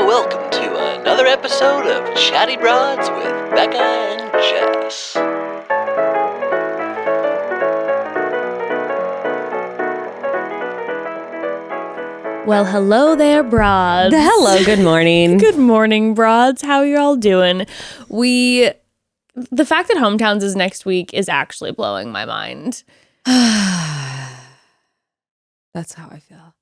welcome to another episode of Chatty Broads with Becca and Jess. Well, hello there, broads. Hello, good morning. Good morning, broads. How are you all doing? The fact that Hometowns is next week is actually blowing my mind. That's how I feel.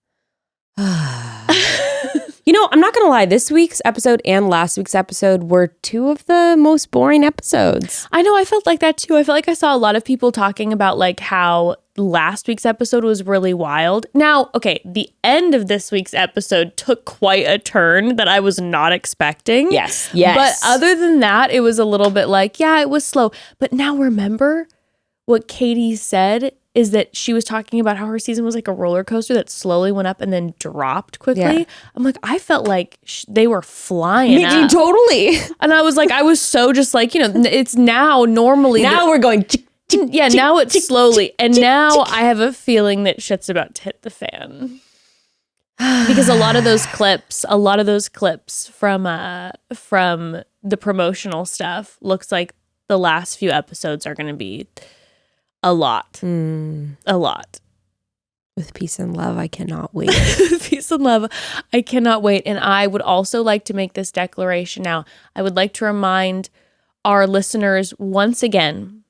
You know, I'm not going to lie. This week's episode and last week's episode were two of the most boring episodes. I know. I felt like that too. I felt like I saw a lot of people talking about like how last week's episode was really wild. Now, okay, the end of this week's episode took quite a turn that I was not expecting. Yes. But other than that, it was a little bit like, yeah, it was slow. But now remember what Katie said is that she was talking about how her season was like a roller coaster that slowly went up and then dropped quickly. Yeah. I'm like, I felt like they were flying up. Totally. And I was like, I was so just like, you know, it's now normally. Now we're going. Yeah, now it's slowly. And now I have a feeling that shit's about to hit the fan. Because a lot of those clips from the promotional stuff looks like the last few episodes are going to be a lot. A lot. With peace and love, I cannot wait. Peace and love, I cannot wait. And I would also like to make this declaration now. I would like to remind our listeners once again,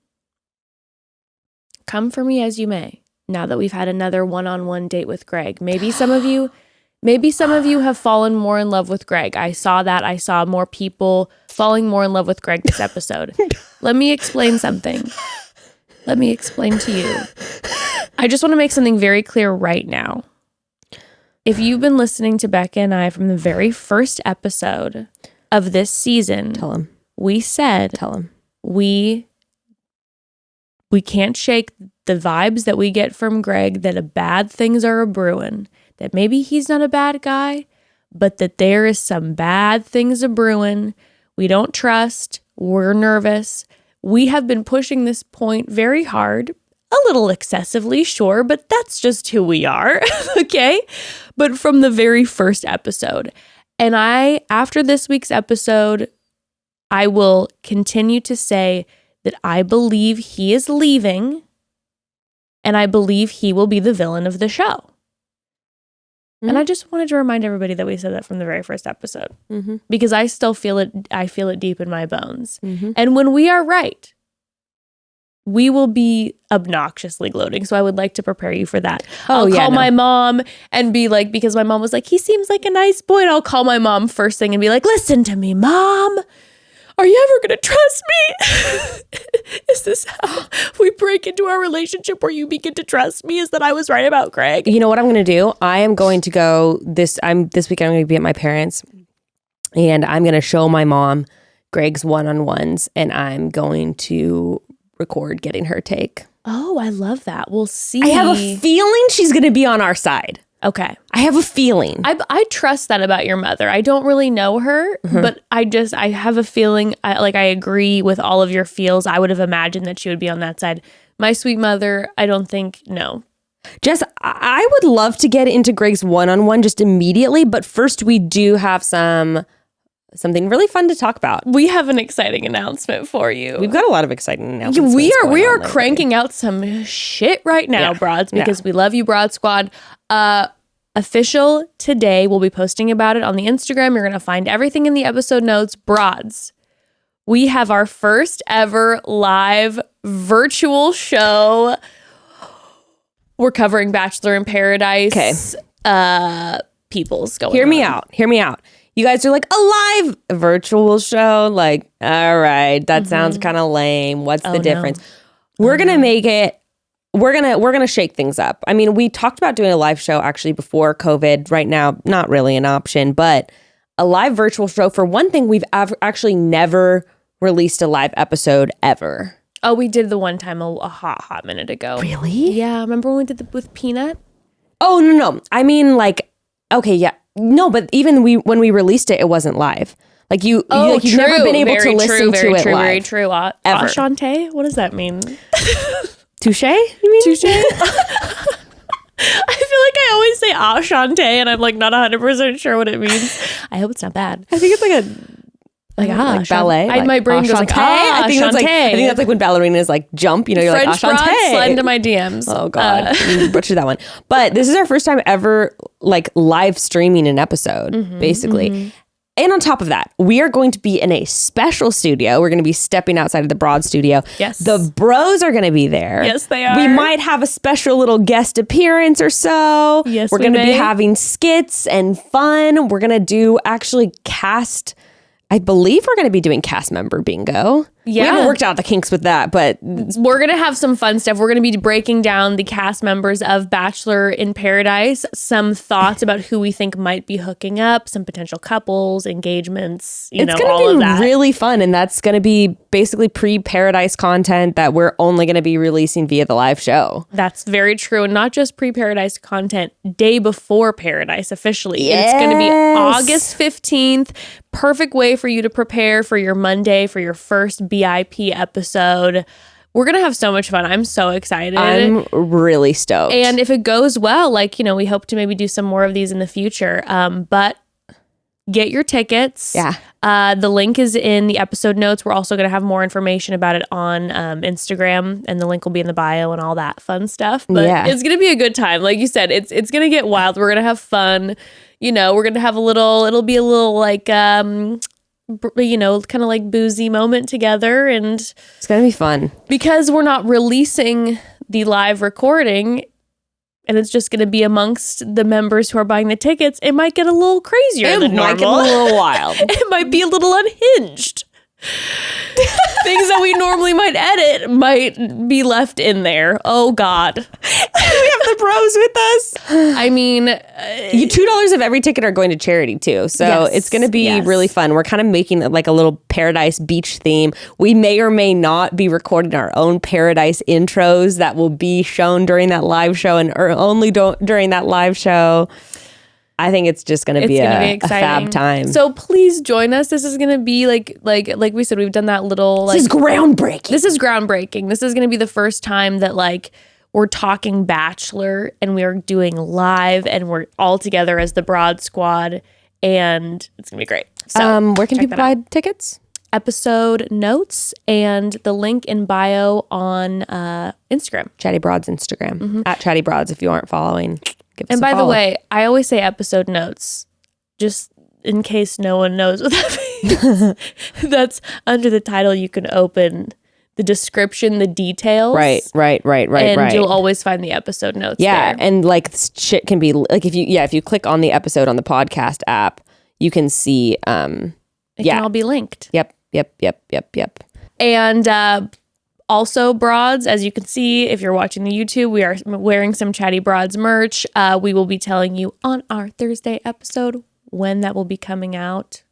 come for me as you may, now that we've had another one-on-one date with Greg. Maybe some of you have fallen more in love with Greg. I saw that. I saw more people falling more in love with Greg this episode. Let me explain something. Let me explain to you. I just want to make something very clear right now. If you've been listening to Becca and I from the very first episode of this season, Tell him. We said, we can't shake the vibes that we get from Greg that bad things are a brewing, that maybe he's not a bad guy, but that there is some bad things a brewing. We don't trust. We're nervous. We have been pushing this point very hard, a little excessively, sure, but that's just who we are, okay? But from the very first episode. And after this week's episode, I will continue to say that I believe he is leaving, and I believe he will be the villain of the show. Mm-hmm. And I just wanted to remind everybody that we said that from the very first episode, because I still feel it. I feel it deep in my bones. Mm-hmm. And when we are right, we will be obnoxiously gloating. So I would like to prepare you for that. I'll call my mom and be like, because my mom was like, he seems like a nice boy. And I'll call my mom first thing and be like, listen to me, Mom. Are you ever going to trust me? Is this how we break into our relationship where you begin to trust me? Is that I was right about Greg? You know what I'm going to do? I am going to go this week. I'm going to be at my parents, and I'm going to show my mom Greg's one-on-ones, and I'm going to record getting her take. Oh, I love that. We'll see. I have a feeling she's going to be on our side. Okay. I have a feeling. I trust that about your mother. I don't really know her, but I have a feeling, I agree with all of your feels. I would have imagined that she would be on that side. My sweet mother, I don't think, no. Jess, I would love to get into Greg's one-on-one just immediately, but first we do have something really fun to talk about. We have an exciting announcement for you. We've got a lot of exciting announcements. We are cranking out some shit right now, broads, because we love you, Broad Squad. Official today. We'll be posting about it on the Instagram. You're going to find everything in the episode notes. Broads, we have our first ever live virtual show. We're covering Bachelor in Paradise. Okay. People's going Hear me out. You guys are like, a live virtual show? Like, all right, that sounds kind of lame. What's the difference? We're going to make it, we're going to shake things up. I mean, we talked about doing a live show actually before COVID. Right now, not really an option, but a live virtual show. For one thing, we've actually never released a live episode ever. Oh, we did the one time a hot minute ago. Really? Yeah. Remember when we did with Peanut? Oh, no. I mean, like, okay, yeah. No, but even when we released it, it wasn't live. Like you've never been able to listen to it live. Very true. Enchanté? What does that mean? Touche? You mean? Touche? I feel like I always say enchanté and I'm like not 100% sure what it means. I hope it's not bad. I think it's like ballet. My brain goes like, I think that's like when ballerinas like jump. You're French like, broad, slide into my DMs. Oh God, you butchered that one. But this is our first time ever like live streaming an episode, basically. And on top of that, we are going to be in a special studio. We're going to be stepping outside of the Broad studio. Yes. The bros are going to be there. Yes, they are. We might have a special little guest appearance or so. Yes, we're going to be having skits and fun. We're going to do actually cast. I believe we're going to be doing cast member bingo. Yeah. We haven't worked out the kinks with that, but we're going to have some fun stuff. We're going to be breaking down the cast members of Bachelor in Paradise, some thoughts about who we think might be hooking up, some potential couples, engagements, it's going to be really fun. And that's going to be basically pre-Paradise content that we're only going to be releasing via the live show. That's very true. And not just pre-Paradise content, day before Paradise officially. Yes. It's going to be August 15th. Perfect way for you to prepare for your Monday, for your first BIP episode. We're going to have so much fun. I'm so excited. I'm really stoked. And if it goes well, we hope to maybe do some more of these in the future. But get your tickets. Yeah. The link is in the episode notes. We're also going to have more information about it on Instagram, and the link will be in the bio and all that fun stuff. But it's going to be a good time. Like you said, it's going to get wild. We're going to have fun. We're going to have it'll be a little like, kind of like boozy moment together. And it's going to be fun. Because we're not releasing the live recording, and it's just going to be amongst the members who are buying the tickets, it might get a little crazier than normal. It might get a little wild. It might be a little unhinged. Things that we normally might edit might be left in there. Oh, God. We have the bros with us. I mean, $2 of every ticket are going to charity, too. So it's going to be really fun. We're kind of making like a little Paradise Beach theme. We may or may not be recording our own Paradise intros that will be shown during that live show and only during that live show. I think it's just going to be a fab time. So please join us. This is going to be like we said, we've done that little. This is groundbreaking. This is groundbreaking. This is going to be the first time that we're talking Bachelor and we are doing live and we're all together as the Broad Squad, and it's going to be great. So where can people buy tickets? Episode notes and the link in bio on Instagram. Chatty Broad's Instagram. At Chatty Broads if you aren't following. And by the way, I always say episode notes, just in case no one knows what that means. That's under the title. You can open the description, the details. Right. And you'll always find the episode notes. Yeah, there. and shit can be like if you click on the episode on the podcast app, you can see. It can all be linked. Yep. And also, broads, as you can see, if you're watching the YouTube, we are wearing some Chatty Broads merch. We will be telling you on our Thursday episode when that will be coming out.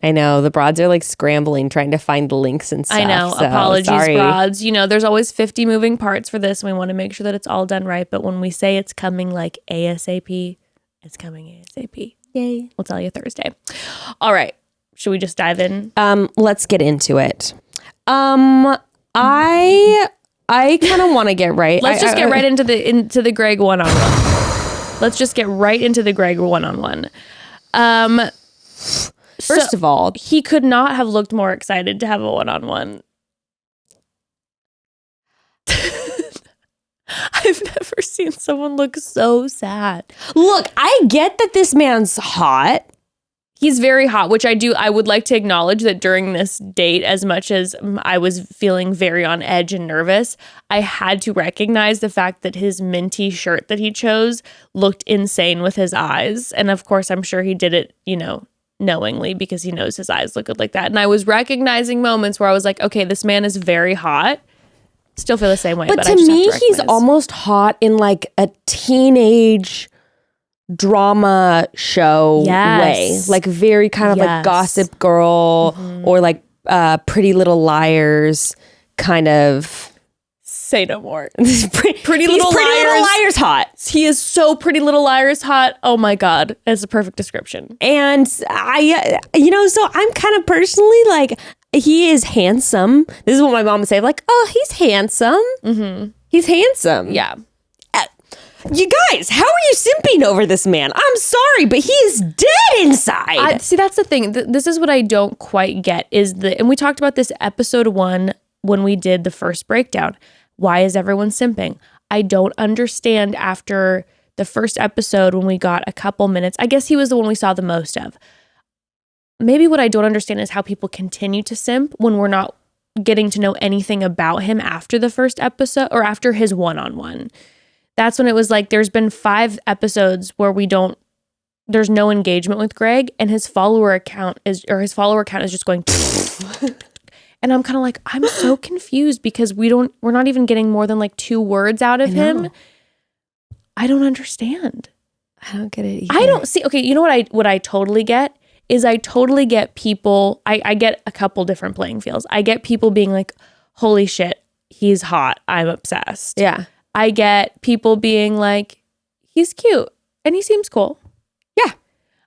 I know. The broads are scrambling, trying to find the links and stuff. I know. So, apologies, sorry. broads. There's always 50 moving parts for this, and we want to make sure that it's all done right. But when we say it's coming ASAP, it's coming ASAP. Yay. We'll tell you Thursday. All right. Should we just dive in? Let's get into it. I kind of want to get right. Let's just get right into the Greg one-on-one. Let's just get right into the Greg one-on-one. First of all, he could not have looked more excited to have a one-on-one. I've never seen someone look so sad. Look, I get that this man's hot. He's very hot, which I would like to acknowledge that during this date, as much as I was feeling very on edge and nervous, I had to recognize the fact that his minty shirt that he chose looked insane with his eyes. And of course, I'm sure he did it, knowingly, because he knows his eyes look good like that. And I was recognizing moments where I was like, okay, this man is very hot. Still feel the same way. But to me, he's almost hot in a teenage drama show way, very kind of Gossip Girl or Pretty Little Liars kind of. Say no more. Pretty Little Liars hot. He is so Pretty Little Liars hot. Oh my God, that's a perfect description. And I, so I'm kind of personally he is handsome. This is what my mom would say, oh, he's handsome. He's handsome. Yeah. You guys, how are you simping over this man? I'm sorry, but he is dead inside. See, that's the thing. This is what I don't quite get and we talked about this episode 1 when we did the first breakdown. Why is everyone simping? I don't understand after the first episode when we got a couple minutes. I guess he was the one we saw the most of. Maybe what I don't understand is how people continue to simp when we're not getting to know anything about him after the first episode or after his one-on-one. That's when it was like there's been 5 episodes where there's no engagement with Greg, and his follower account is just going and I'm kind of like, I'm so confused because we're not even getting more than like 2 words out of him. I don't understand. I don't get it either. I don't see. Okay, you know what I totally get is I totally get people. I get a couple different playing fields. I get people being like, holy shit, he's hot. I'm obsessed. Yeah. I get people being like, he's cute and he seems cool. Yeah.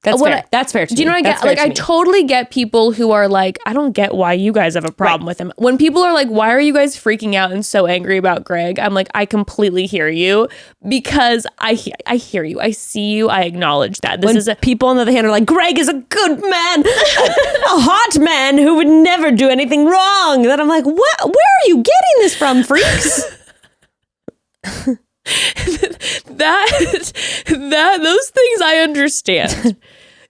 That's fair. That's fair to me. Do you know what I get? Like, I totally get people who are like, I don't get why you guys have a problem with him. When people are like, why are you guys freaking out and so angry about Greg? I'm like, I completely hear you because I hear you. I see you. I acknowledge that. People on the other hand are like, Greg is a good man, a hot man who would never do anything wrong. Then I'm like, what? Where are you getting this from, freaks? Those things I understand.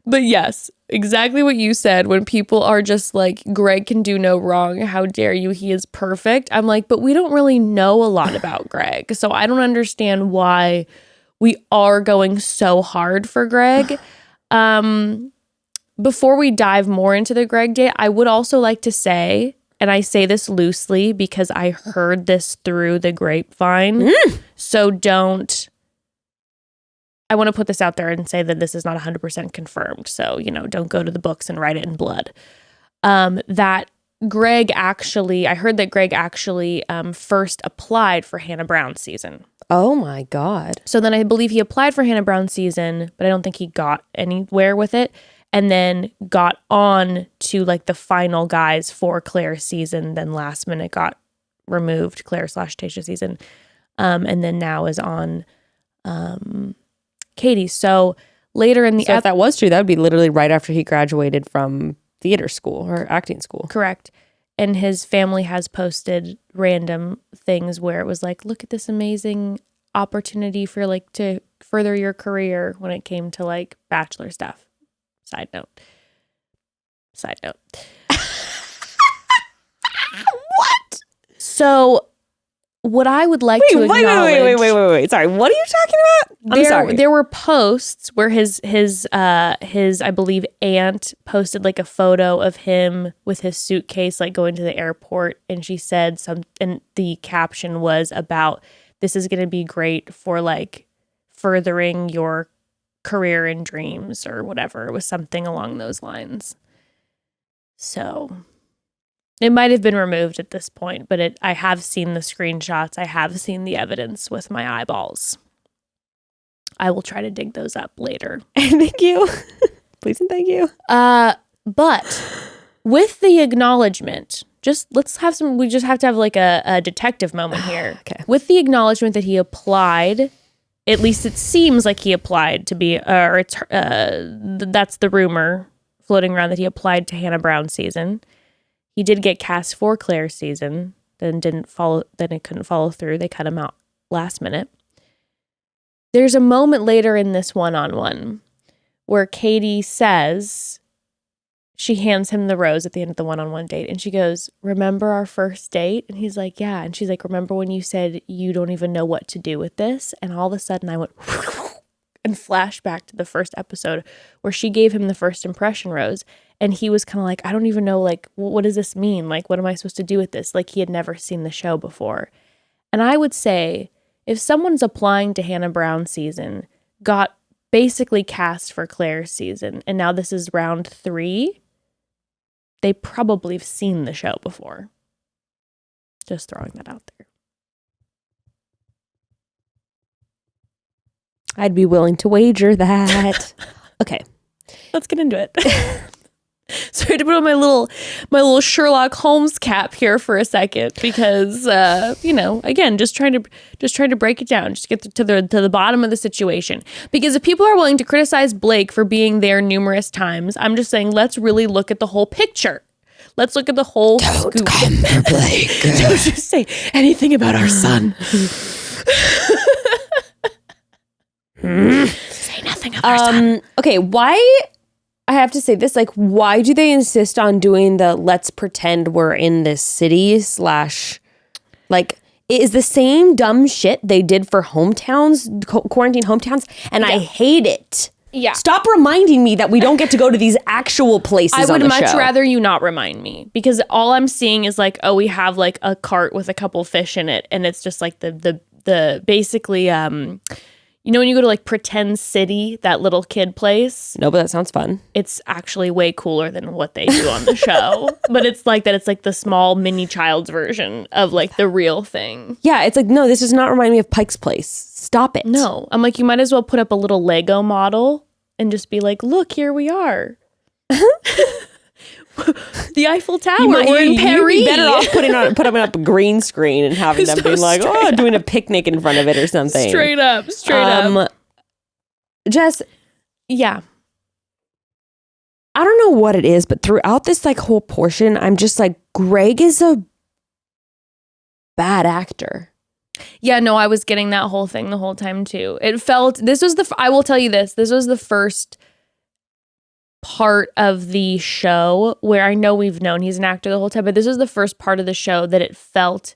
But yes, exactly what you said. When people are just like, Greg can do no wrong, how dare you, he is perfect. I'm like, but we don't really know a lot about Greg, so I don't understand why we are going so hard for Greg. Before we dive more into the Greg date, I would also like to say, and I say this loosely because I heard this through the grapevine. So I want to put this out there and say that this is not 100% confirmed. So, don't go to the books and write it in blood. That Greg actually, I heard that Greg actually first applied for Hannah Brown's season. Oh my God. So then I believe he applied for Hannah Brown's season, but I don't think he got anywhere with it. And then got on to like the final guys for Claire's season. Then last minute got removed, Claire/Tasha season. And then now is on Katie. So later in the if that was true, that would be literally right after he graduated from theater school or acting school. Correct. And his family has posted random things where it was like, look at this amazing opportunity for like to further your career when it came to like Bachelor stuff. Side note. What? So what I would like to acknowledge... Wait. Sorry, what are you talking about? I'm sorry. There were posts where his I believe aunt posted like a photo of him with his suitcase like going to the airport, and she said and the caption was about, this is going to be great for like furthering your career and dreams or whatever. It was something along those lines. So it might have been removed at this point, but I have seen the screenshots. I have seen the evidence with my eyeballs. I will try to dig those up later. Thank you. Please and thank you. But with the acknowledgement, we just have to have like a detective moment here. Okay. With the acknowledgement that he applied, at least it seems like he applied to be, that's the rumor floating around, that he applied to Hannah Brown's season. He did get cast for Claire's season, then it couldn't follow through. They cut him out last minute. There's a moment later in this one-on-one where Katie says, she hands him the rose at the end of the one-on-one date, and she goes, remember our first date? And he's like, yeah. And she's like, remember when you said you don't even know what to do with this? And all of a sudden I went and flashed back to the first episode where she gave him the first impression rose. And he was kind of like, I don't even know, like, what does this mean? Like, what am I supposed to do with this? Like, he had never seen the show before. And I would say, if someone's applying to Hannah Brown's season, got basically cast for Claire's season, and now this is round 3, they probably have seen the show before. Just throwing that out there. I'd be willing to wager that. Okay. Let's get into it. So I had to put on my little Sherlock Holmes cap here for a second because again, just trying to break it down, just get to the bottom of the situation. Because if people are willing to criticize Blake for being there numerous times, I'm just saying let's really look at the whole picture. Let's look at the whole scoop. Don't come for Blake. Don't just say anything about our son. Say nothing about our son. Okay, why? I have to say this, like, why do they insist on doing the let's pretend we're in this city / like, it is the same dumb shit they did for hometowns, quarantine hometowns, and I hate it. Yeah. Stop reminding me that we don't get to go to these actual places. I would on the much show. rather you not remind me, because all I'm seeing is like, oh, we have like a cart with a couple fish in it, and it's just like the basically when you go to like Pretend City, that little kid place. No, but that sounds fun. It's actually way cooler than what they do on the show. But it's like that. It's like the small mini child's version of like the real thing. Yeah, it's like, no, this does not remind me of Pike's Place. Stop it. No, I'm like, you might as well put up a little Lego model and just be like, look, here we are. The Eiffel Tower. We're in Paris. You'd be better off putting up a green screen and having them being like, doing a picnic in front of it or something. Straight up. Jess. Yeah. I don't know what it is, but throughout this like whole portion, I'm just like, Greg is a bad actor. Yeah, no, I was getting that whole thing the whole time too. It felt, I will tell you this was the first part of the show where I know we've known he's an actor the whole time, but this was the first part of the show that it felt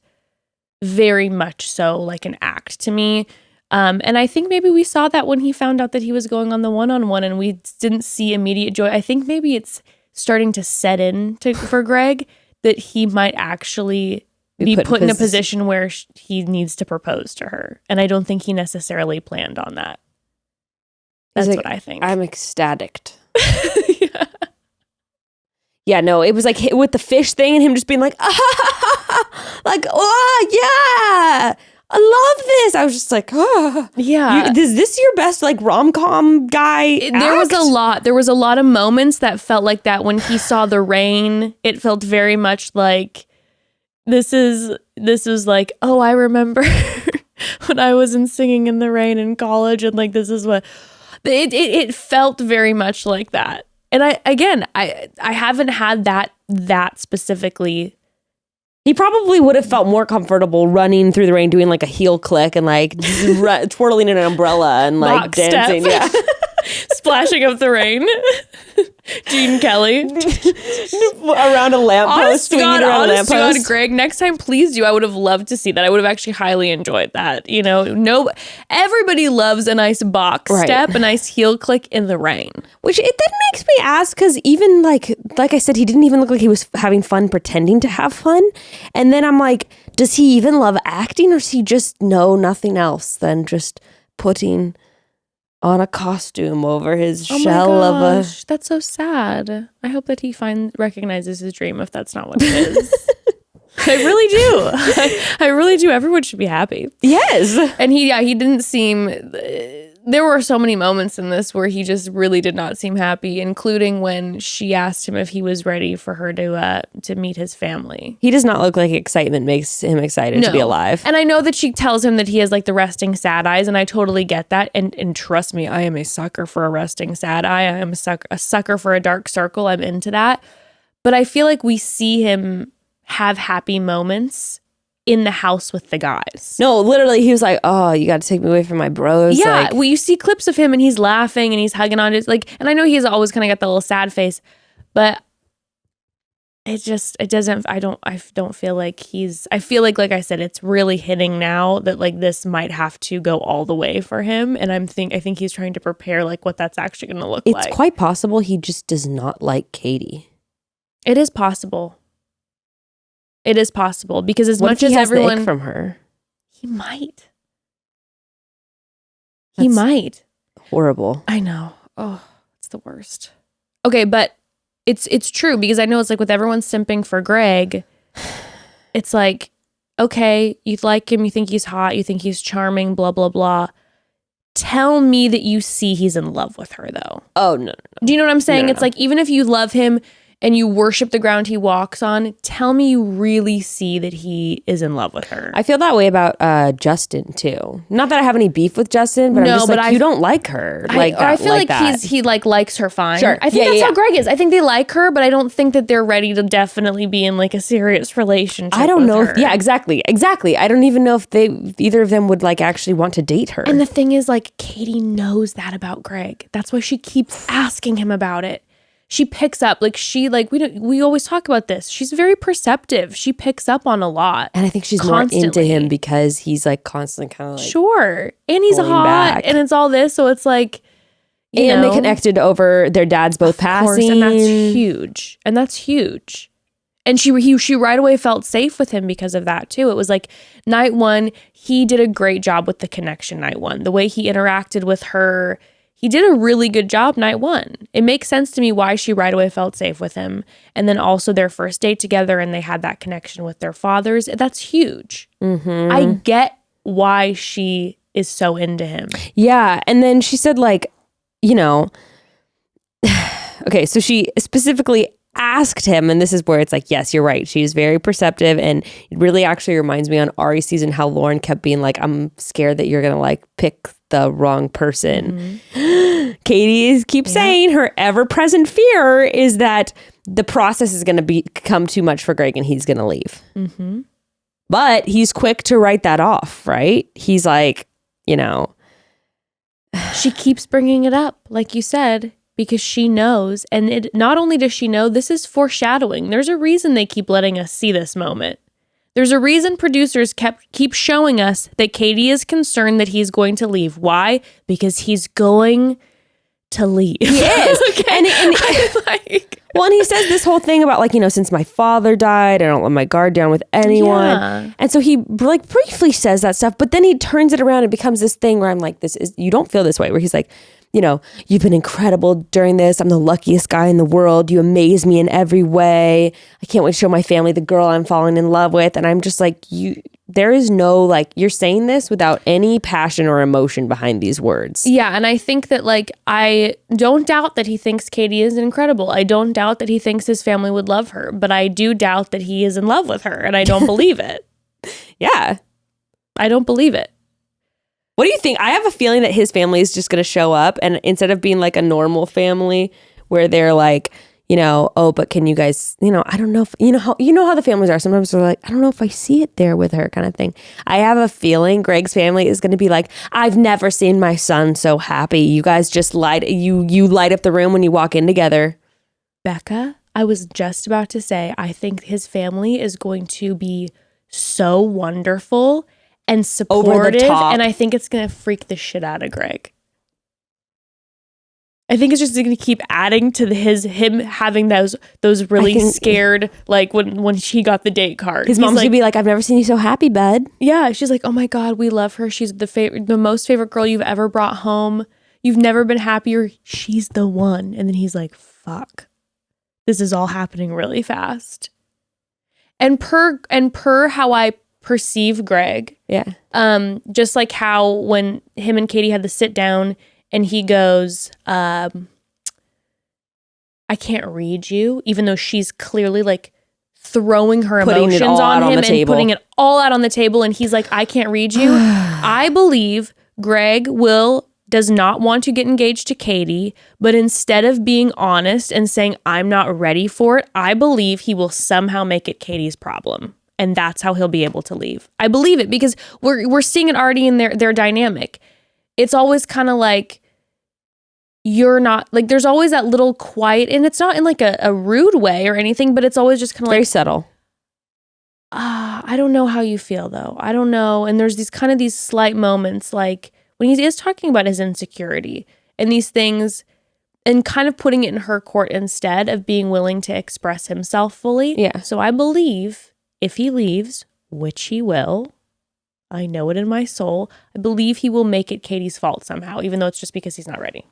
very much so like an act to me. And I think maybe we saw that when he found out that he was going on the one-on-one and we didn't see immediate joy. I think maybe it's starting to set in for Greg that he might actually be put in a position where he needs to propose to her. And I don't think he necessarily planned on that. That's what I think. I'm ecstatic. Yeah, no, it was like with the fish thing and him just being like, like, oh, yeah, I love this. I was just like, oh. Yeah. Is this your best, like, rom-com guy act? There was a lot of moments that felt like that. When he saw the rain, it felt very much like, this is like, oh, I remember when I was singing in the rain in college, and like, this is what, it felt very much like that. And I haven't had that specifically. He probably would have felt more comfortable running through the rain, doing like a heel click and like twirling in an umbrella and like Box dancing. step. Yeah. Splashing up the rain. Gene Kelly. Around a lamppost. Honest to God, Greg, next time, please do. I would have loved to see that. I would have actually highly enjoyed that. You know, everybody loves a nice box step, a nice heel click in the rain. Which it then makes me ask, because even like I said, he didn't even look like he was having fun pretending to have fun. And then I'm like, does he even love acting, or does he just know nothing else than just putting on a costume over his shell of a... That's so sad. I hope that he recognizes his dream if that's not what it is. I really do. I really do. Everyone should be happy. Yes. And he didn't seem... There were so many moments in this where he just really did not seem happy, including when she asked him if he was ready for her to meet his family. He does not look like excitement makes him excited to be alive. And I know that she tells him that he has like the resting sad eyes, and I totally get that. And trust me, I am a sucker for a resting sad eye. I am a sucker for a dark circle. I'm into that. But I feel like we see him have happy moments in the house with the guys. No, literally, he was like, oh, you got to take me away from my bros. Yeah, like, well, you see clips of him and he's laughing and he's hugging on his, like, and I know he's always kind of got the little sad face, but I don't feel like I feel like I said, it's really hitting now that like this might have to go all the way for him. And I think he's trying to prepare like what that's actually going to look like. It's quite possible he just does not like Katie. It is possible. It is possible, because as what much if he as has the everyone ick from her, he might. He might. Horrible. I know. Oh, it's the worst. Okay, but it's true, because I know it's like with everyone simping for Greg, it's like, okay, you like him, you think he's hot, you think he's charming, blah, blah, blah. Tell me that you see he's in love with her, though. Oh, no. Do you know what I'm saying? No. It's like, even if you love him, and you worship the ground he walks on, tell me you really see that he is in love with her. I feel that way about Justin too. Not that I have any beef with Justin, but I'm just like, you don't like her. I feel like he likes her fine. Sure. I think that's how Greg is. I think they like her, but I don't think that they're ready to definitely be in like a serious relationship. I don't know. Exactly. I don't even know if either of them would like actually want to date her. And the thing is, like, Katie knows that about Greg. That's why she keeps asking him about it. She picks up, we always talk about this. She's very perceptive. She picks up on a lot. And I think she's constantly more into him because he's like constantly kind of like. Sure. And he's hot back. And it's all this. So it's like, you know, they connected over their dads both passing. Course, and that's huge. And she right away felt safe with him because of that too. It was like night one, he did a great job with the connection night one. The way he interacted with her, he did a really good job night one. It makes sense to me why she right away felt safe with him. And then also their first date together and they had that connection with their fathers. That's huge. Mm-hmm. I get why she is so into him. Yeah. And then she said like, you know, okay, so she specifically asked him, and this is where it's like, yes, you're right. She's very perceptive, and it really actually reminds me on Ari's season how Lauren kept being like, I'm scared that you're gonna like pick the wrong person. Mm-hmm. Katie keeps saying her ever-present fear is that the process is gonna become too much for Greg and he's gonna leave. Mm-hmm. But he's quick to write that off, right? He's like, you know. She keeps bringing it up, like you said, because she knows, and not only does she know, this is foreshadowing. There's a reason they keep letting us see this moment. There's a reason producers keep showing us that Katie is concerned that he's going to leave. Why? Because he's going to leave. He is. Okay. And well, and he says this whole thing about like, you know, since my father died, I don't let my guard down with anyone. Yeah. And so he like briefly says that stuff, but then he turns it around and becomes this thing where I'm like, you don't feel this way, where he's like, you know, you've been incredible during this. I'm the luckiest guy in the world. You amaze me in every way. I can't wait to show my family the girl I'm falling in love with. And I'm just like, there is no, like, you're saying this without any passion or emotion behind these words. Yeah. And I think that, like, I don't doubt that he thinks Katie is incredible. I don't doubt that he thinks his family would love her, but I do doubt that he is in love with her. And I don't believe it. Yeah. I don't believe it. What do you think? I have a feeling that his family is just going to show up, and instead of being like a normal family where they're like, you know, oh, but can you guys, you know, I don't know if, you know how the families are. Sometimes they're like, I don't know if I see it there with her kind of thing. I have a feeling Greg's family is going to be like, I've never seen my son so happy. You guys just you light up the room when you walk in together. Becca, I was just about to say, I think his family is going to be so wonderful and supportive, and I think it's going to freak the shit out of Greg. I think it's just going to keep adding to him having those really scared, like when she got the date card. His mom's like, going to be like, I've never seen you so happy, bud. Yeah, she's like, oh my God, we love her. She's the most favorite girl you've ever brought home. You've never been happier. She's the one. And then he's like, fuck, this is all happening really fast. And per how I perceive Greg. Yeah. Just like how when him and Katie had the sit down and he goes, I can't read you, even though she's clearly like throwing her emotions on him and putting it all out on the table. And he's like, I can't read you. I believe Greg does not want to get engaged to Katie, but instead of being honest and saying, I'm not ready for it, I believe he will somehow make it Katie's problem. And that's how he'll be able to leave. I believe it because we're seeing it already in their dynamic. It's always kind of like, you're not, like, there's always that little quiet, and it's not in like a rude way or anything, but it's always just kind of like. Very subtle. I don't know how you feel though. I don't know. And there's these slight moments like when he is talking about his insecurity and these things and kind of putting it in her court instead of being willing to express himself fully. Yeah. So I believe if he leaves, which he will, I know it in my soul, I believe he will make it Katie's fault somehow, even though it's just because he's not ready.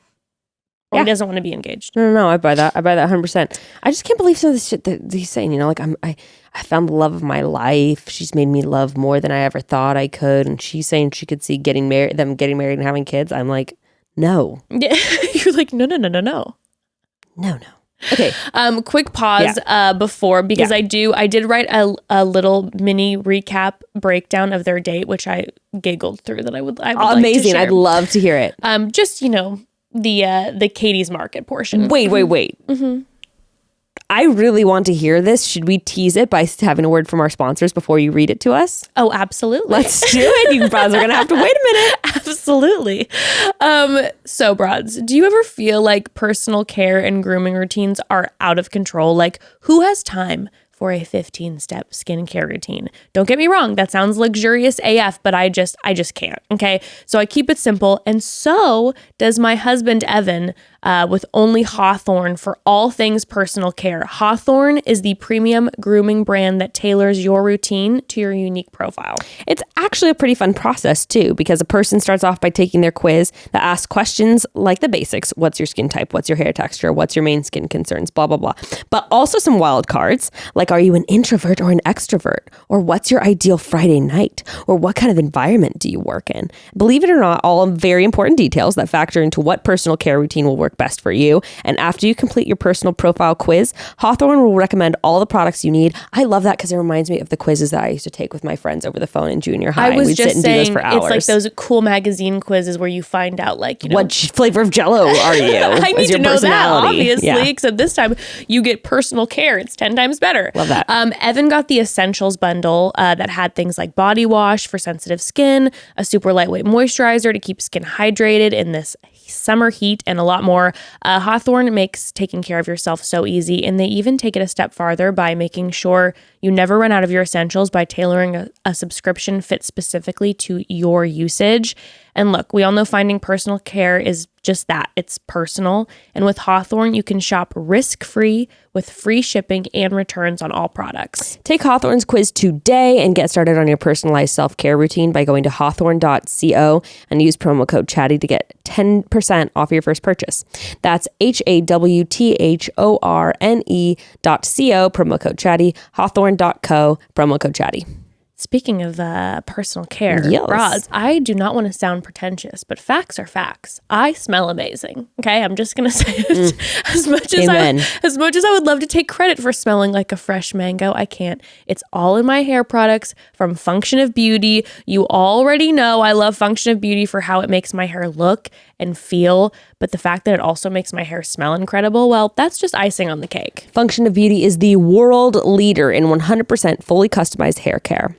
Or he doesn't want to be engaged. No, I buy that 100%. I just can't believe some of the shit that he's saying, you know, like I found the love of my life. She's made me love more than I ever thought I could. And she's saying she could see them getting married and having kids. I'm like, no. Yeah. You're like, no. No. Okay. Quick pause before, because I did write a little mini recap breakdown of their date, which I giggled through that I would Amazing. like to share. I'd love to hear it. Just, the Katie's Market portion. Wait. Mm-hmm. I really want to hear this. Should we tease it by having a word from our sponsors before you read it to us? Oh, absolutely. Let's do it. You broads are going to have to wait a minute. Absolutely. So, broads, do you ever feel like personal care and grooming routines are out of control? Like, who has time for a 15-step skincare routine? Don't get me wrong, that sounds luxurious AF, but I just can't, okay? So I keep it simple, and so does my husband, Evan, with only Hawthorne for all things personal care. Hawthorne is the premium grooming brand that tailors your routine to your unique profile. It's actually a pretty fun process too, because a person starts off by taking their quiz that asks questions like the basics. What's your skin type? What's your hair texture? What's your main skin concerns? Blah, blah, blah. But also some wild cards, like are you an introvert or an extrovert? Or what's your ideal Friday night? Or what kind of environment do you work in? Believe it or not, all very important details that factor into what personal care routine will work best for you. And after you complete your personal profile quiz, Hawthorne will recommend all the products you need. I love that because it reminds me of the quizzes that I used to take with my friends over the phone in junior high. I was We'd just sit and saying, do those for hours. it's like those cool magazine quizzes where you find out what flavor of Jello are you? I need your to know that, obviously, Yeah. except this time you get personal care. It's 10 times better. Love that. Evan got the essentials bundle that had things like body wash for sensitive skin, a super lightweight moisturizer to keep skin hydrated in this summer heat, and a lot more. Hawthorne makes taking care of yourself so easy, and they even take it a step farther by making sure you never run out of your essentials by tailoring a subscription fit specifically to your usage. And look, we all know finding personal care is just that. It's personal. And with Hawthorne, you can shop risk-free with free shipping and returns on all products. Take Hawthorne's quiz today and get started on your personalized self-care routine by going to hawthorne.co and use promo code CHATTY to get 10% off your first purchase. That's HAWTHORNE.co, promo code CHATTY, hawthorne.co, promo code CHATTY. Speaking of personal care, Yes. Roz, I do not want to sound pretentious, but facts are facts. I smell amazing. Okay, I'm just gonna say it. As much as I would love to take credit for smelling like a fresh mango, I can't. It's all in my hair products from Function of Beauty. You already know I love Function of Beauty for how it makes my hair look and feel, but the fact that it also makes my hair smell incredible, well, that's just icing on the cake. Function of Beauty is the world leader in 100% fully customized hair care.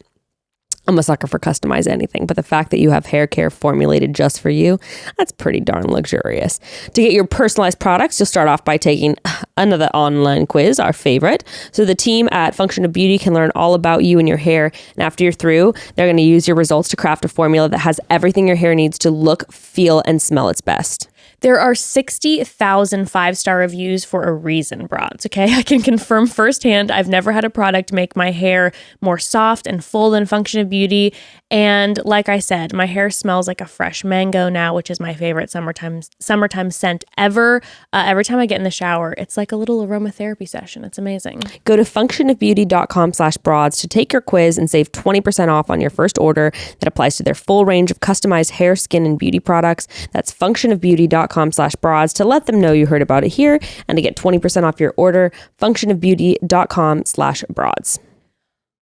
I'm a sucker for customize anything, but the fact that you have hair care formulated just for you, that's pretty darn luxurious. To get your personalized products, you'll start off by taking another online quiz, our favorite. So the team at Function of Beauty can learn all about you and your hair. And after you're through, they're going to use your results to craft a formula that has everything your hair needs to look, feel, and smell its best. There are 60,000 five-star reviews for a reason, broads, okay? I can confirm firsthand I've never had a product make my hair more soft and full than Function of Beauty. And like I said, my hair smells like a fresh mango now, which is my favorite summertime scent ever. Every time I get in the shower, it's like a little aromatherapy session. It's amazing. Go to functionofbeauty.com/broads to take your quiz and save 20% off on your first order that applies to their full range of customized hair, skin, and beauty products. That's functionofbeauty.com/broads to let them know you heard about it here and to get 20% off your order. Functionofbeauty.com/broads.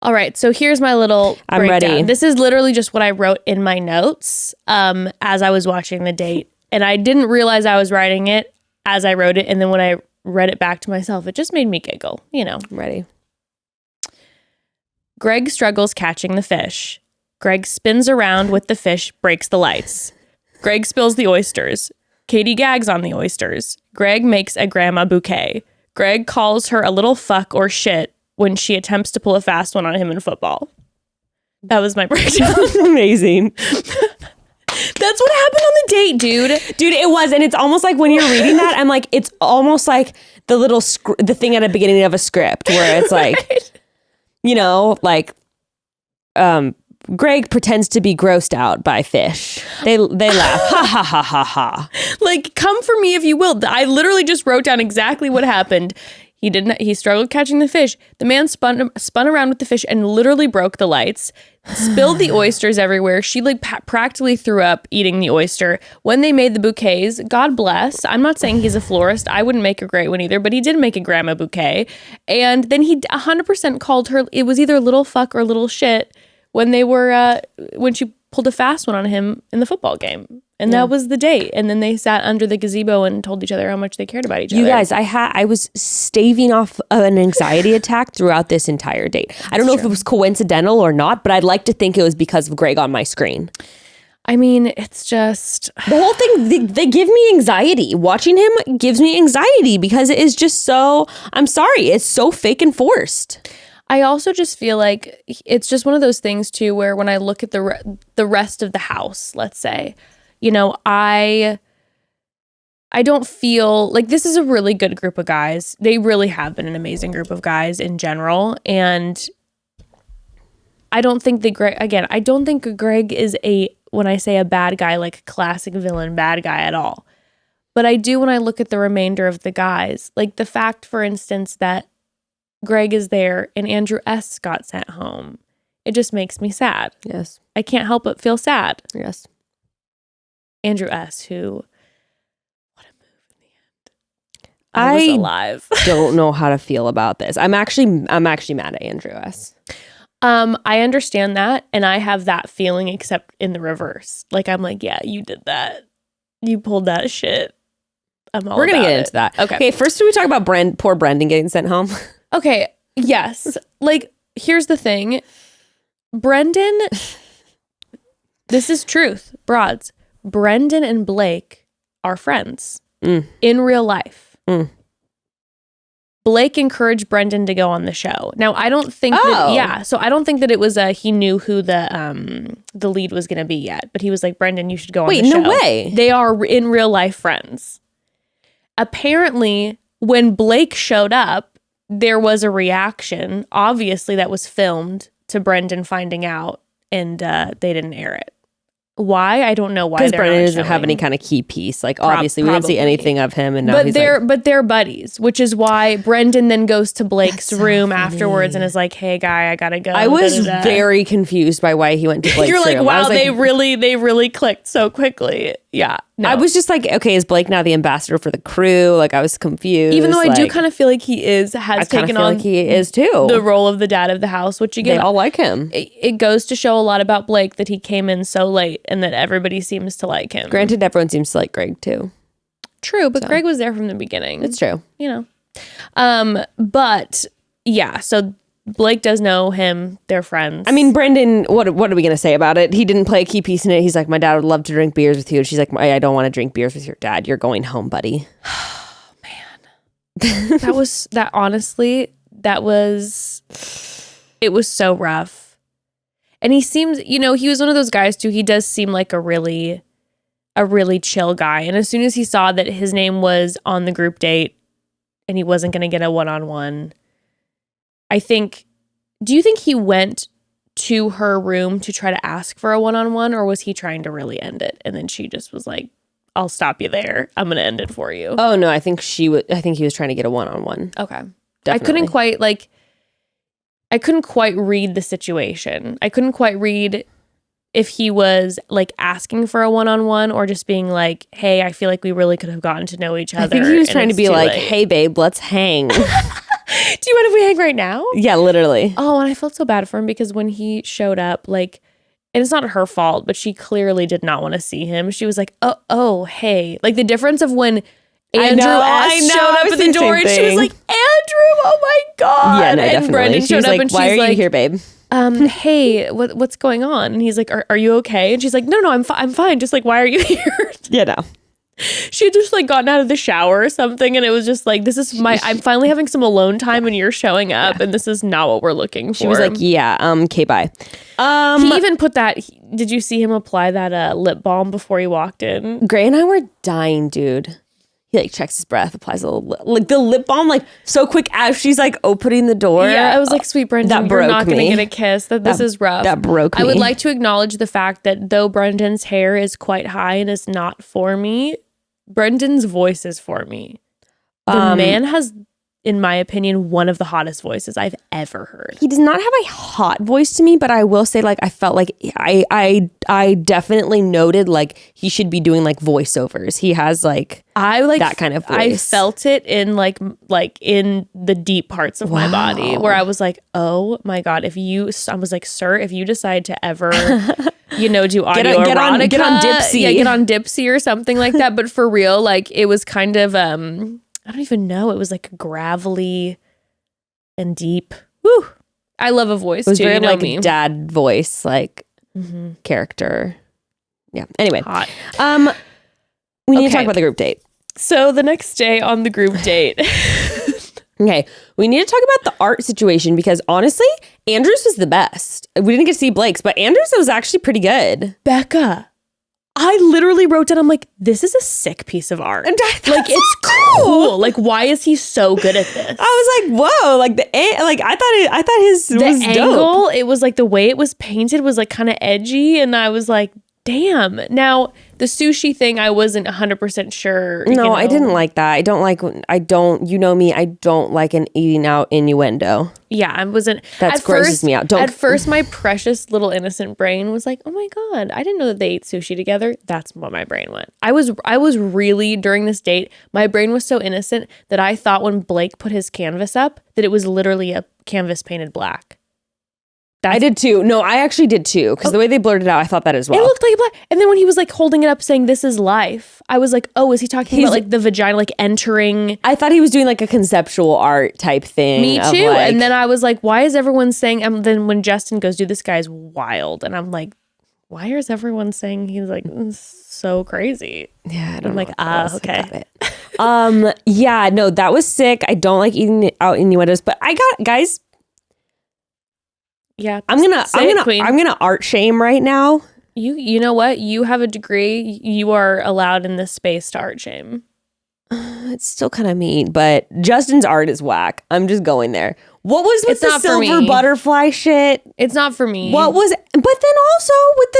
All right, so here's my little breakdown. I'm ready. This is literally just what I wrote in my notes as I was watching the date. And I didn't realize I was writing it as I wrote it. And then when I read it back to myself, it just made me giggle, I'm ready. Greg struggles catching the fish. Greg spins around with the fish, breaks the lights. Greg spills the oysters. Katie gags on the oysters. Greg makes a grandma bouquet. Greg calls her a little fuck or shit when she attempts to pull a fast one on him in football. That was my breakdown. Amazing. That's what happened on the date, dude. Dude, it was. And it's almost like when you're reading that, I'm like, it's almost like the little, the thing at the beginning of a script where it's like, right. Greg pretends to be grossed out by fish. They laugh. Ha ha ha ha ha. Like, come for me if you will. I literally just wrote down exactly what happened. He struggled catching the fish. The man spun around with the fish and literally broke the lights, spilled the oysters everywhere. She like practically threw up eating the oyster. When they made the bouquets, God bless. I'm not saying he's a florist. I wouldn't make a great one either, but he did make a grandma bouquet. And then he 100% called her. It was either little fuck or little shit when she pulled a fast one on him in the football game. And that was the date. And then they sat under the gazebo and told each other how much they cared about each other. You guys, I was staving off an anxiety attack throughout this entire date. I don't know if it was coincidental or not, but I'd like to think it was because of Greg on my screen. I mean, it's just... The whole thing, they give me anxiety. Watching him gives me anxiety because it is just so... I'm sorry, it's so fake and forced. I also just feel like it's just one of those things, too, where when I look at the rest of the house, let's say... You know, I don't feel like this is a really good group of guys. They really have been an amazing group of guys in general. And I don't think I don't think Greg is when I say a bad guy, like a classic villain bad guy at all. But I do when I look at the remainder of the guys, like the fact, for instance, that Greg is there and Andrew S. got sent home. It just makes me sad. Yes. I can't help but feel sad. Yes. Andrew S., what a move in the end. I was alive. Don't know how to feel about this. I'm actually mad at Andrew S. I understand that, and I have that feeling, except in the reverse. Like, I'm like, yeah, you did that. You pulled that shit. We're gonna get into that. Okay. First, do we talk about poor Brendan getting sent home? Okay. Yes. Like, here's the thing, Brendan. This is truth, broads. Brendan and Blake are friends in real life. Blake encouraged Brendan to go on the show. Now, I don't think so I don't think that it was he knew who the lead was going to be yet, but he was like, Brendan, you should go on the show. Wait, no way. They are in real life friends. Apparently, when Blake showed up, there was a reaction, obviously that was filmed, to Brendan finding out, and they didn't air it. Why? I don't know why. Because Brendan doesn't have any kind of key piece. Like, obviously, we didn't see anything of him. And now but they're buddies, which is why Brendan then goes to Blake's room afterwards and is like, "Hey, guy, I gotta go." I was very confused by why he went to Blake's room. You're like, wow, they really clicked so quickly. Yeah. No. I was just like, okay, is Blake now the ambassador for the crew? Like, I was confused. Even though I do kind of feel like he has taken on like he is too the role of the dad of the house, which again, they all like him. It goes to show a lot about Blake that he came in so late and that everybody seems to like him. Granted, everyone seems to like Greg too. True, but Greg was there from the beginning. It's true. You know. But yeah, so Blake does know him. They're friends. I mean, Brendan, what are we going to say about it? He didn't play a key piece in it. He's like, my dad would love to drink beers with you. And she's like, I don't want to drink beers with your dad. You're going home, buddy. Oh, man. It was so rough. And he seems, he was one of those guys too. He does seem like a really chill guy. And as soon as he saw that his name was on the group date and he wasn't going to get a one-on-one, do you think he went to her room to try to ask for a one-on-one, or was he trying to really end it? And then she just was like, I'll stop you there. I'm going to end it for you. Oh, no, I think he was trying to get a one-on-one. Okay. Definitely. I couldn't quite read the situation. I couldn't quite read if he was like asking for a one-on-one or just being like, hey, I feel like we really could have gotten to know each other. I think he was trying to be like, hey, babe, let's hang. Do you mind if we hang right now? Yeah, literally. Oh, and I felt so bad for him because when he showed up, like, and it's not her fault, but she clearly did not want to see him. She was like, oh, hey. Like the difference of when Andrew S. showed up at the door and she was like, Andrew, oh my God. Yeah, no, and definitely. Brendan showed up and she's like, why are you here, babe? Hey, what's going on? And he's like, are you okay? And she's like, no, I'm fine. Just like, why are you here? Yeah, no. She had just like gotten out of the shower or something, and it was just like, I'm finally having some alone time and you're showing up, and this is not what we're looking for. She was like, yeah, okay, bye. He even put that, did you see him apply that lip balm before he walked in? Gray and I were dying, dude. He like checks his breath, applies a little, like the lip balm, like so quick as she's like opening the door. Yeah, I was like, sweet Brendan, you're not going to get a kiss. This is rough. That broke me. I would like to acknowledge the fact that though Brendan's hair is quite high and is not for me, Brendan's voice is for me. The man has in my opinion, one of the hottest voices I've ever heard. He does not have a hot voice to me, but I will say, like, I felt like I definitely noted like he should be doing like voiceovers. He has like that kind of voice. I felt it in like in the deep parts of my body where I was like, oh my God, I was like, sir, if you decide to ever, do audio erotica, get on Dipsy. Yeah, get on Dipsy or something like that. But for real, like it was kind of, I don't even know. It was like gravelly and deep. Woo! I love a voice too. It was very like me. dad voice, like character. Yeah. Anyway, Hot. We need to talk about the group date. So the next day on the group date. Okay, we need to talk about the art situation because honestly, Andrews was the best. We didn't get to see Blake's, but Andrews was actually pretty good. Becca. I literally wrote down, I'm like, this is a sick piece of art. Like, it's cool. Like, why is he so good at this? I was like, whoa, like I thought his was angle, dope. it was like the way it was painted was like kind of edgy. And I was like, damn. Now, the sushi thing, I wasn't 100% sure. No, I didn't like that. I don't, you know me, I don't like an eating out innuendo. Yeah, I wasn't. That grosses me out. At first, my precious little innocent brain was like, oh my God, I didn't know that they ate sushi together. That's what my brain went. I was really, during this date, my brain was so innocent that I thought when Blake put his canvas up, that it was literally a canvas painted black. I did too. No, I actually did too. Because the way they blurred it out, I thought that as well. It looked like black. And then when he was like holding it up saying, this is life, I was like, oh, is he talking about like the vagina, like entering? I thought he was doing like a conceptual art type thing. Me too. And then I was like, why is everyone saying, then when Justin goes, dude, this guy's wild. And I'm like, why is everyone saying he's like so crazy? Yeah, I don't know. I'm like, okay. Yeah, no, that was sick. I don't like eating out innuendos, but guys. Yeah, I'm gonna art shame right now. You know what? You have a degree. You are allowed in this space to art shame. It's still kind of mean, but Justin's art is whack. I'm just going there. What was with the silver butterfly shit? It's not for me. What was? But then also with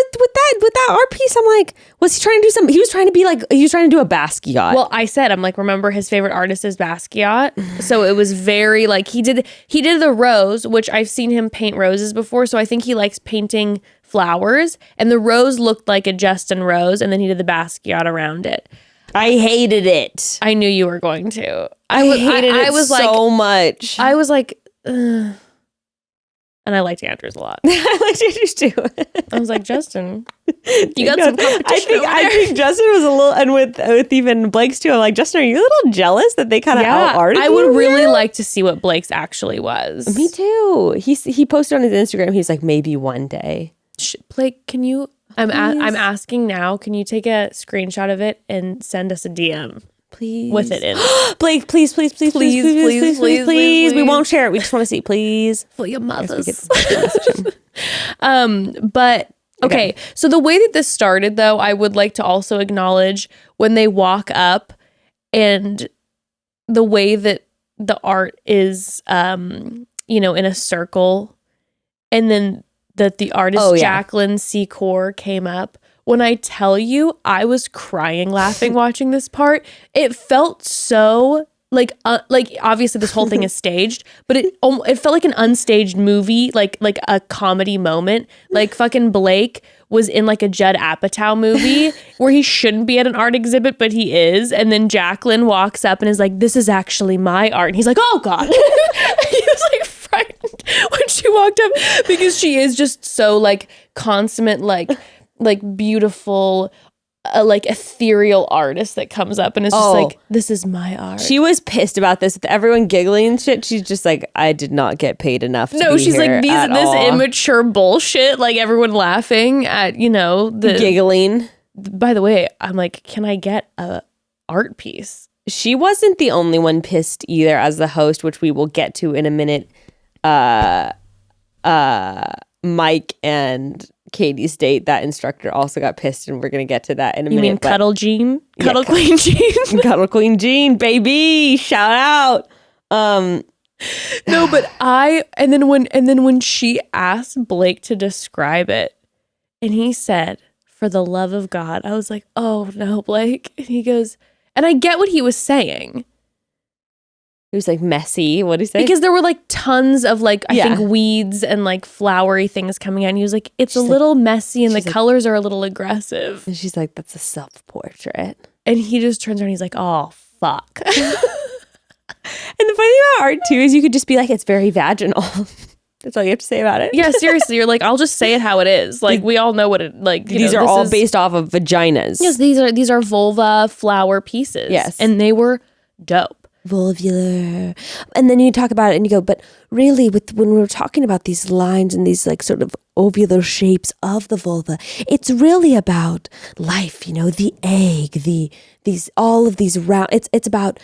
that art piece, I'm like, was he trying to do something? He was trying to do a Basquiat. Well, I'm like, remember his favorite artist is Basquiat, so it was very like he did the rose, which I've seen him paint roses before, so I think he likes painting flowers, and the rose looked like a Justin rose, and then he did the Basquiat around it. I hated it. I knew you were going to. I hated it so much. I was like, ugh. And I liked Andrews a lot. I liked Andrews too. I was like, Justin, you got some competition. I think Justin was a little, and with even Blake's too. I'm like, Justin, are you a little jealous that they kind of out-arted I would really like to see what Blake's actually was. Me too. He posted on his Instagram. He's like, maybe one day. Blake, can you? I'm asking now. Can you take a screenshot of it and send us a DM? Please. With it in. Blake, please. We won't share it. We just want to see, please. For your mothers. But okay. So the way that this started, though, I would like to also acknowledge when they walk up and the way that the art is, in a circle, and then that the artist Jacqueline Secor came up. When I tell you, I was crying laughing watching this part. It felt so like obviously this whole thing is staged, but it felt like an unstaged movie, like a comedy moment. Like fucking Blake was in like a Judd Apatow movie where he shouldn't be at an art exhibit, but he is. And then Jacqueline walks up and is like, "This is actually my art." And he's like, "Oh God." He was like frightened when she walked up because she is just so like consummate, like beautiful, like ethereal artist that comes up and is just like, "This is my art." She was pissed about this with everyone giggling and shit. She's just like, I did not get paid enough to be she's here like, this immature bullshit, like everyone laughing at, the giggling. By the way, I'm like, can I get a art piece? She wasn't the only one pissed either as the host, which we will get to in a minute. Mike and Katie's date, that instructor also got pissed, and we're gonna get to that in a minute. You mean Cuddle Jean? Cuddle Queen Jean? Cuddle Queen Jean, baby! Shout out. No, but and then when she asked Blake to describe it, and he said, "For the love of God," I was like, "Oh no, Blake!" And he goes, and I get what he was saying, It was like messy. What did he say? Because there were like tons of like, I Yeah. think weeds and like flowery things coming out. And he was like, it's She's a little messy and the she's like- colors are a little aggressive. And she's like, that's a self-portrait. And he just turns around and he's like, oh, fuck. And the funny thing about art too is you could just be like, it's very vaginal. That's all you have to say about it. Yeah, seriously. You're like, I'll just say it how it is. Like, we all know what it, like, These are all based off of vaginas. Yes, these are vulva flower pieces. Yes. And they were dope. Vulvular. And then you talk about it and you go, but really when we're talking about these lines and these like sort of ovular shapes of the vulva, it's really about life, the egg, all of these round, it's about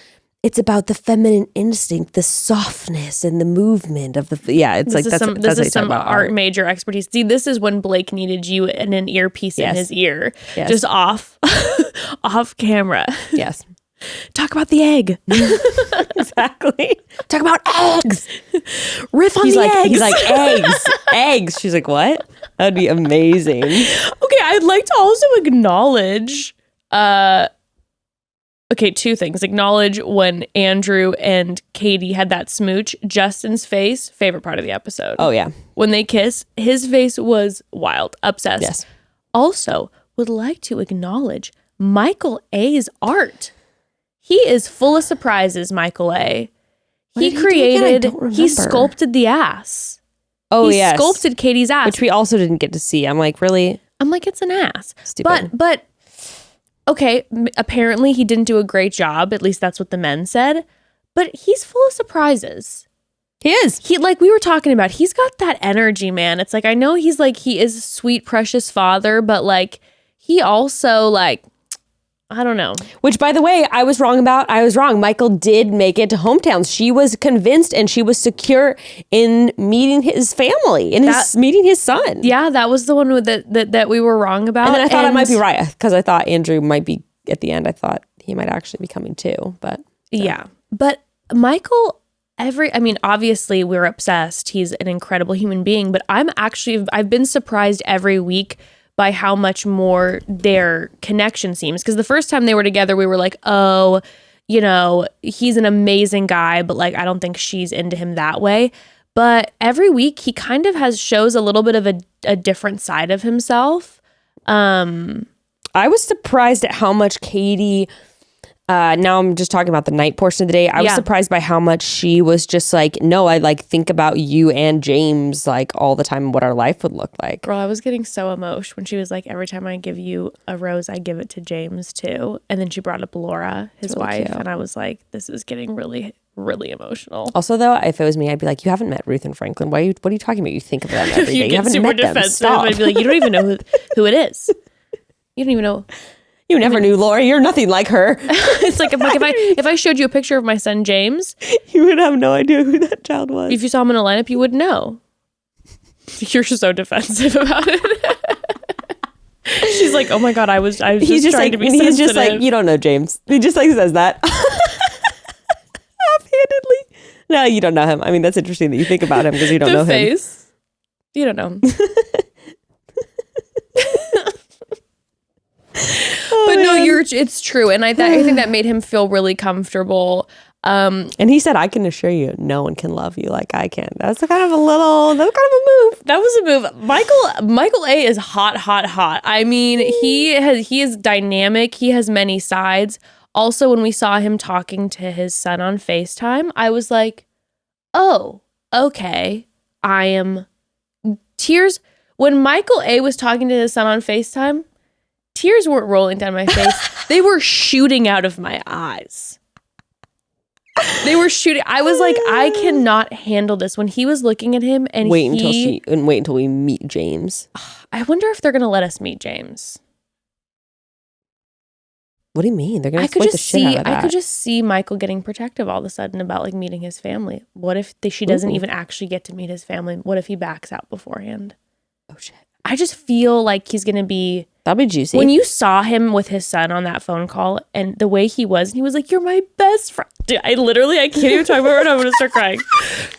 the feminine instinct, the softness and the movement of the, it's This like, this is some art major expertise. See, this is when Blake needed you and an earpiece in his ear, just off camera. Yes. Talk about the egg. Exactly. Talk about eggs. Riff on the eggs. He's like, eggs. She's like, what? That would be amazing. Okay, I'd like to also acknowledge, two things. Acknowledge when Andrew and Katie had that smooch. Justin's face, favorite part of the episode. Oh, yeah. When they kiss, his face was wild, obsessed. Yes. Also, would like to acknowledge Michael A's art. He is full of surprises, Michael A. He sculpted the ass. Oh, he yes. sculpted Katie's ass. Which we also didn't get to see. I'm like, really? I'm like, it's an ass. Stupid. But okay, apparently he didn't do a great job. At least that's what the men said. But he's full of surprises. He is. He, like we were talking about, he's got that energy, man. It's like, I know he is a sweet, precious father, but like, he also like, I don't know. Which, by the way, I was wrong. Michael did make it to hometowns. She was convinced and she was secure in meeting his family, meeting his son. Yeah, that was the one that we were wrong about. And then I thought I might be right because I thought Andrew might be at the end. I thought he might actually be coming too. But yeah, but Michael, obviously we're obsessed. He's an incredible human being, but I've been surprised every week by how much more their connection seems. Because the first time they were together, we were like, oh, he's an amazing guy, but like, I don't think she's into him that way. But every week he kind of shows a little bit of a different side of himself. I was surprised at how much Katie, now I'm just talking about the night portion of the day. I was surprised by how much she was just like, no, I like think about you and James like all the time, what our life would look like. Girl, I was getting so emotional when she was like, every time I give you a rose, I give it to James too. And then she brought up Laura, his wife. Cute. And I was like, this is getting really, really emotional. Also though, if it was me, I'd be like, you haven't met Ruth and Franklin. What are you talking about? You think of them every day. You haven't met them. Stop. I'd be like, you don't even know who it is. You don't even know. You never knew Laura. You're nothing like her. It's like if I showed you a picture of my son James, you would have no idea who that child was. If you saw him in a lineup, you wouldn't know. You're so defensive about it. She's like, oh my god, I was just trying to be sensitive. He's just like, you don't know James. He just like says that offhandedly. No, you don't know him. I mean, that's interesting that you think about him because you don't know him. The face. You don't know him. But no, it's true, and I think that made him feel really comfortable. And he said, "I can assure you, no one can love you like I can." That was kind of a move. That was a move. Michael A is hot. I mean, he is dynamic. He has many sides. Also, when we saw him talking to his son on FaceTime, I was like, "Oh, okay." Tears when Michael A was talking to his son on FaceTime. Tears weren't rolling down my face. They were shooting out of my eyes. They were shooting. I was like, I cannot handle this. When he was looking at him and wait until we meet James. I wonder if they're going to let us meet James. What do you mean? They're going to exploit the shit out of that. I could just see Michael getting protective all of a sudden about like meeting his family. What if she doesn't even actually get to meet his family? What if he backs out beforehand? Oh shit. I just feel like he's going to be... That'll be juicy. When you saw him with his son on that phone call and the way he was like, you're my best friend. Dude, I can't even talk about it. I'm going to start crying.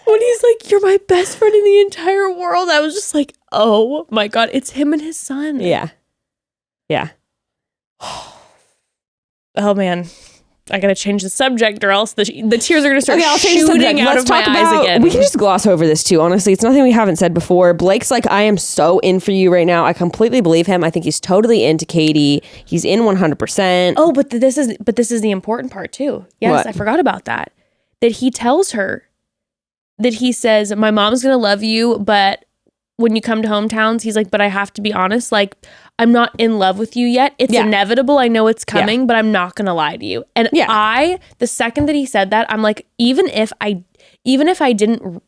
When he's like, you're my best friend in the entire world. I was just like, oh my God, it's him and his son. Yeah. Yeah. Oh man. I gotta change the subject or else the tears are gonna start I'll change the shooting subject. out Let's of my talk eyes about, again. we can just gloss over this too. Honestly, it's nothing we haven't said before. Blake's like, I am so in for you right now. I completely believe him. I think he's totally into Katie. He's in 100%. Oh, but this is the important part too. Yes, What? I forgot about that. That he tells her that he says, my mom's gonna love you, but when you come to hometowns, he's like, but I have to be honest, like, I'm not in love with you yet. It's inevitable. I know it's coming, but I'm not gonna lie to you. And the second that he said that, I'm like, even if I didn't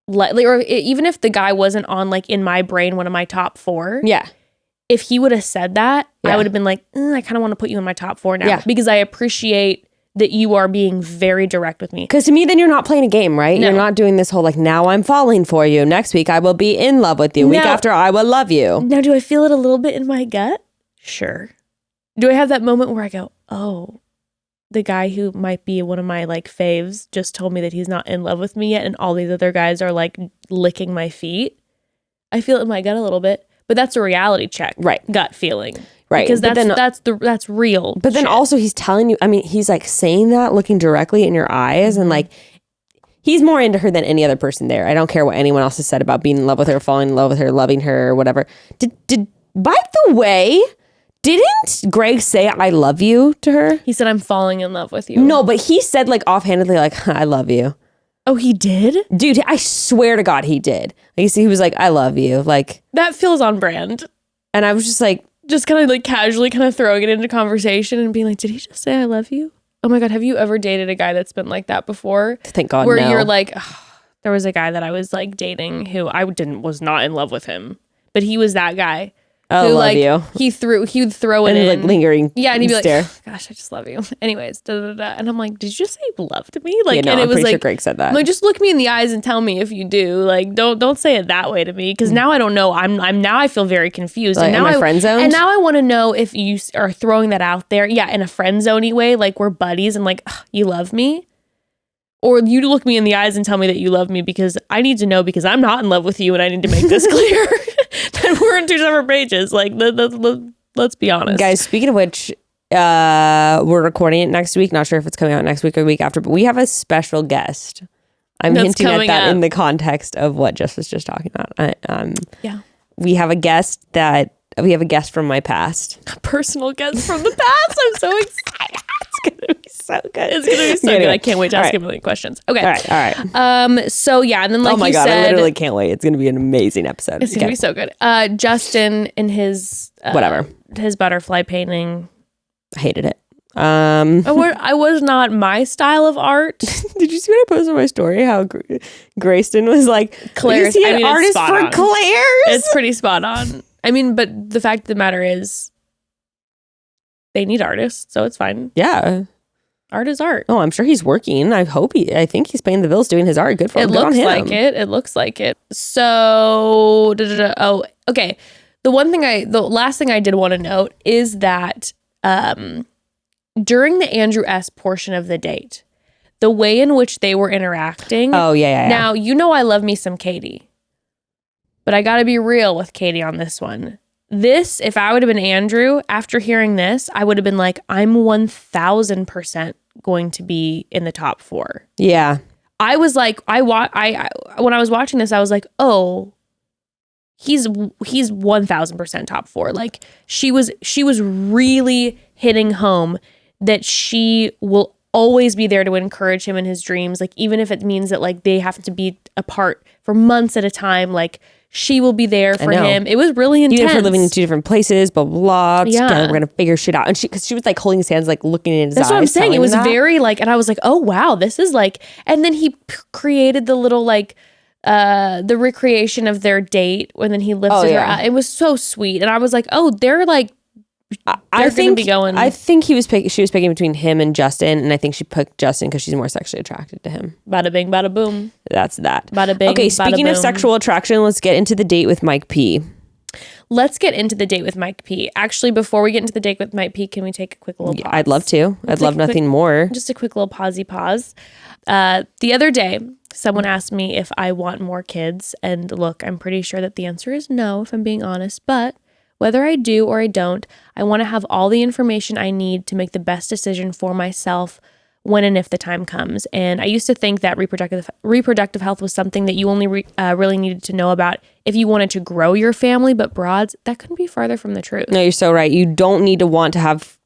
or even if the guy wasn't on like in my brain one of my top 4, if he would have said that, I would have been like, I kind of want to put you in my top 4 now because I appreciate that you are being very direct with me. Because to me, then you're not playing a game, right? No. You're not doing this whole like, now I'm falling for you. Next week, I will be in love with you. Week after, I will love you. Now, do I feel it a little bit in my gut? Sure. Do I have that moment where I go, oh, the guy who might be one of my like faves just told me that he's not in love with me yet and all these other guys are like licking my feet? I feel it in my gut a little bit. But that's a reality check. Right. Gut feeling. Right. Because that's real. But then also he's telling you, I mean, he's like saying that, looking directly in your eyes, and like he's more into her than any other person there. I don't care what anyone else has said about being in love with her, falling in love with her, loving her, or whatever. Did by the way, didn't Greg say I love you to her? He said I'm falling in love with you. No, but he said like offhandedly like I love you. Oh, he did? Dude, I swear to God he did. Like, he was like, I love you. Like, that feels on brand. And I was just like, just kind of like casually kind of throwing it into conversation and being like, did he just say I love you? Oh my God, have you ever dated a guy that's been like that before? Thank God, where no. you're like, oh, there was a guy that I was like dating who I was not in love with him, but he was that guy. I love like, you. He would throw it and in. Like lingering. Yeah, and he'd be stare. like, oh, gosh, I just love you. Anyways, da, da, da. And I'm like, did you just say you loved me? Like, yeah, no, and it I'm was pretty like, sure Greg said that. I'm like, just look me in the eyes and tell me if you do. Like, don't say it that way to me because now I don't know. I'm now I feel very confused. Like, and now am I friend zoned? And now I want to know if you are throwing that out there. Yeah, in a friend zone-y way, like we're buddies and like you love me. Or you look me in the eyes and tell me that you love me because I need to know because I'm not in love with you and I need to make this clear that we're on 2 separate pages. Like, let's be honest. Guys, speaking of which, we're recording it next week. Not sure if it's coming out next week or the week after, but we have a special guest. I'm hinting at that in the context of what Jess was just talking about. Yeah. We have a guest from my past. A personal guest from the past. I'm so excited. It's gonna be so good. It's gonna be so good. I can't wait to ask him a million questions. Okay. All right. So yeah, and then like oh my you God, said, I literally can't wait. It's gonna be an amazing episode. It's gonna be so good. Justin in his whatever his butterfly painting. I hated it. I was not my style of art. Did you see what I posted on my story? How Grayston was like, Claire's. Is he an artist for Claire's? It's pretty spot on. I mean, but the fact of the matter is, they need artists, so it's fine. Yeah. Art is art. Oh, I'm sure he's working. I think he's paying the bills doing his art. Good for him. It looks like it. It looks like it. So, oh, okay. The last thing I did want to note is that during the Andrew S. portion of the date, the way in which they were interacting. Oh, yeah. Now, I love me some Katie. But I got to be real with Katie on this one. If I would have been Andrew, after hearing this, I would have been like, I'm 1000% going to be in the top 4. Yeah. I was like, when I was watching this, I was like, oh, he's 1000% top 4. Like she was really hitting home that she will always be there to encourage him in his dreams. Like, even if it means that like they have to be apart for months at a time, like she will be there for him. It was really intense. Even if we're living in 2 different places, blah, blah, blah. Yeah. We're going to figure shit out. And because she was like holding his hands, like looking in his eyes. That's what I'm saying. It was very like, and I was like, oh, wow, this is like, and then he created the little like, the recreation of their date when then he lifted her up. It was so sweet. And I was like, oh, they're like, I think she was picking between him and Justin, and I think she picked Justin because she's more sexually attracted to him. Bada bing, bada boom. That's that. Bada bing, okay, bada speaking boom. of sexual attraction, let's get into the date with Mike P. Let's get into the date with Mike P. Actually, before we get into the date with Mike P, can we take a quick little pause? I'd love to. I'd love nothing more. Just a quick little pause. The other day, someone asked me if I want more kids, and look, I'm pretty sure that the answer is no, if I'm being honest, but Whether I do or I don't, I want to have all the information I need to make the best decision for myself when and if the time comes. And I used to think that reproductive health was something that you only really needed to know about if you wanted to grow your family, but broads, that couldn't be farther from the truth. No, you're so right. You don't need to want to have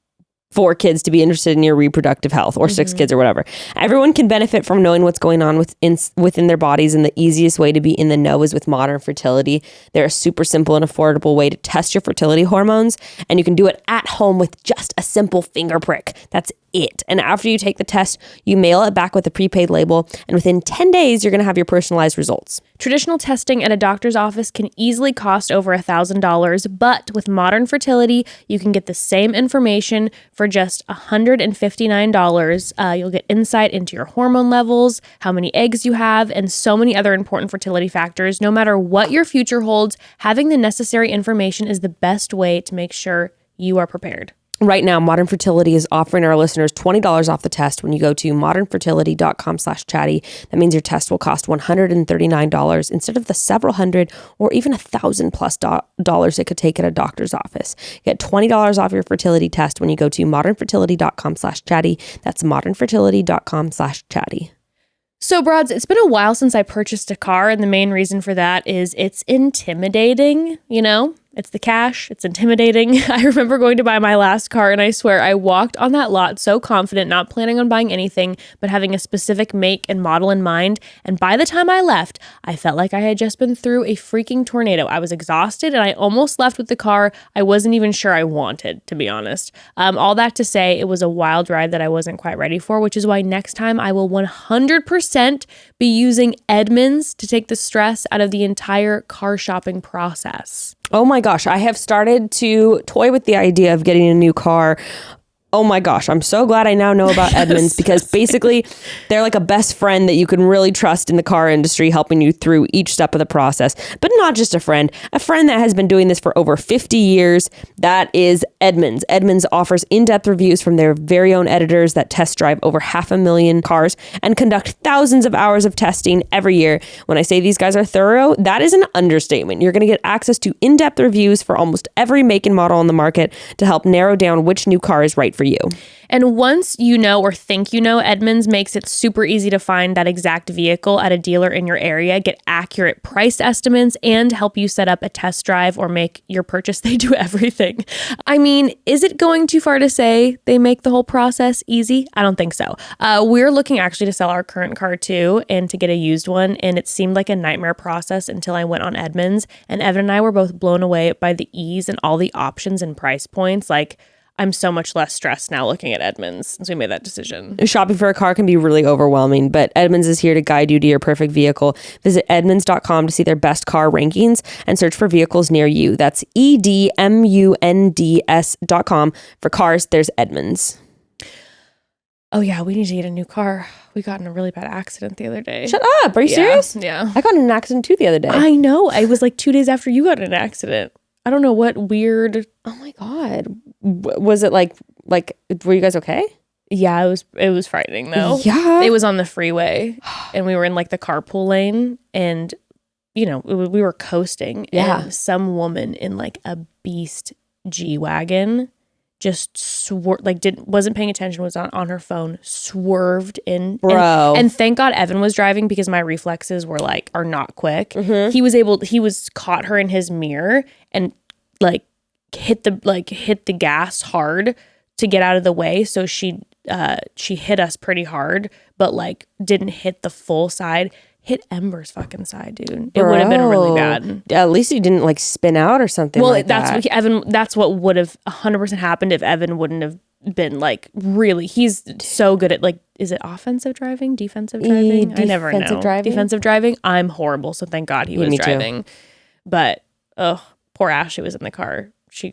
4 kids to be interested in your reproductive health, or 6 kids or whatever. Everyone can benefit from knowing what's going on within their bodies, and the easiest way to be in the know is with Modern Fertility. They're a super simple and affordable way to test your fertility hormones, and you can do it at home with just a simple finger prick. That's it. And after you take the test, you mail it back with a prepaid label, and within 10 days, you're going to have your personalized results. Traditional testing at a doctor's office can easily cost over $1,000, but with Modern Fertility, you can get the same information for just $159. You'll get insight into your hormone levels, how many eggs you have, and so many other important fertility factors. No matter what your future holds, having the necessary information is the best way to make sure you are prepared. Right now, Modern Fertility is offering our listeners $20 off the test when you go to modernfertility.com/chatty. That means your test will cost $139 instead of the several hundred or even $1,000+ it could take at a doctor's office. Get $20 off your fertility test when you go to modernfertility.com/chatty. That's modernfertility.com/chatty. So, broads, it's been a while since I purchased a car, and the main reason for that is it's intimidating, you know? It's the cash. It's intimidating. I remember going to buy my last car, and I swear I walked on that lot so confident, not planning on buying anything, but having a specific make and model in mind. And by the time I left, I felt like I had just been through a freaking tornado. I was exhausted, and I almost left with the car I wasn't even sure I wanted, to be honest. All that to say, it was a wild ride that I wasn't quite ready for, which is why next time I will 100% be using Edmunds to take the stress out of the entire car shopping process. Oh my gosh, I have started to toy with the idea of getting a new car. Oh my gosh, I'm so glad I now know about Edmunds because basically they're like a best friend that you can really trust in the car industry, helping you through each step of the process. But not just a friend that has been doing this for over 50 years. That is Edmunds. Edmunds offers in-depth reviews from their very own editors that test drive over 500,000 cars and conduct thousands of hours of testing every year. When I say these guys are thorough, that is an understatement. You're going to get access to in-depth reviews for almost every make and model on the market to help narrow down which new car is right for you. And once you know or think you know, Edmunds makes it super easy to find that exact vehicle at a dealer in your area, get accurate price estimates, and help you set up a test drive or make your purchase. They do everything. I mean, is it going too far to say they make the whole process easy? I don't think so. We're looking actually to sell our current car too and to get a used one, and it seemed like a nightmare process until I went on Edmunds, and Evan and I were both blown away by the ease and all the options and price points. Like, I'm so much less stressed now looking at Edmunds since we made that decision. Shopping for a car can be really overwhelming, but Edmunds is here to guide you to your perfect vehicle. Visit edmunds.com to see their best car rankings and search for vehicles near you. That's EDMUNDS.com. For cars, there's Edmunds. Oh yeah, we need to get a new car. We got in a really bad accident the other day. Shut up. Are you serious? Yeah. I got in an accident too the other day. I know. I was like 2 days after you got in an accident. I don't know what weird. Oh my God. Was it like, were you guys okay? Yeah, it was frightening though. Yeah. It was on the freeway and we were in like the carpool lane and, you know, we were coasting. Yeah. And some woman in like a beast G-Wagon just wasn't paying attention, was on her phone, swerved in. Bro. And thank God Evan was driving because my reflexes are not quick. Mm-hmm. He was caught her in his mirror and hit the gas hard to get out of the way. So she hit us pretty hard, but like didn't hit the full side. Hit Ember's fucking side, dude. It would have been really bad. At least he didn't like spin out or something. Well, like that's that. that's what would have 100% happened if Evan wouldn't have been like really. He's so good at like, is it offensive driving, defensive driving? I never know. Defensive driving. I'm horrible, so thank God he was driving. Too. But poor Ashley was in the car. She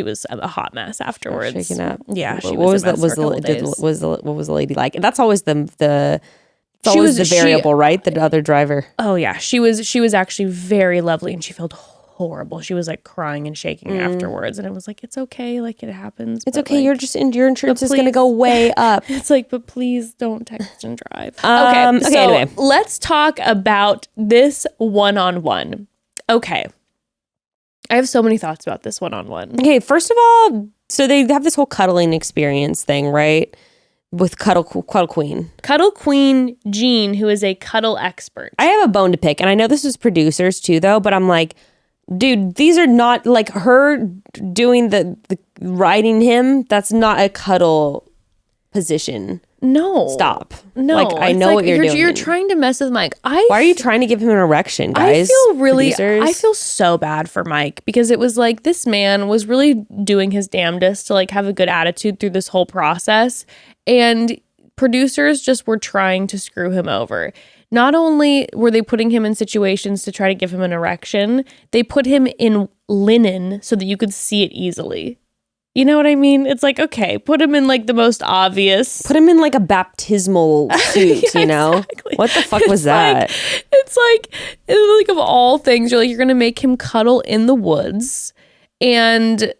was a hot mess afterwards. Shaking up. Yeah, she was a mess for a couple days. What was the lady like? And that's always the variable, right? The other driver. Oh yeah, she was actually very lovely, and she felt horrible. She was like crying and shaking afterwards, and I was like, it's okay, like it happens. It's okay. Like, your insurance is gonna go way up. It's like, but please don't text and drive. Okay. So anyway, let's talk about this one-on-one. Okay. I have so many thoughts about this one-on-one. Okay, first of all, so they have this whole cuddling experience thing, right? With Cuddle Queen. Cuddle Queen Jean, who is a cuddle expert. I have a bone to pick, and I know this was producers too, though, but I'm like, dude, these are not, like, her doing the riding him, that's not a cuddle position. No. Stop. No. Like, I know what you're doing. You're trying to mess with Mike. Why are you trying to give him an erection, guys? I feel so bad for Mike because it was like this man was really doing his damnedest to like have a good attitude through this whole process. And producers just were trying to screw him over. Not only were they putting him in situations to try to give him an erection, they put him in linen so that you could see it easily. You know what I mean? It's like, okay, put him in like the most obvious. Put him in like a baptismal suit, yeah, you know? Exactly. What the fuck was that? It's like of all things, you're going to make him cuddle in the woods. And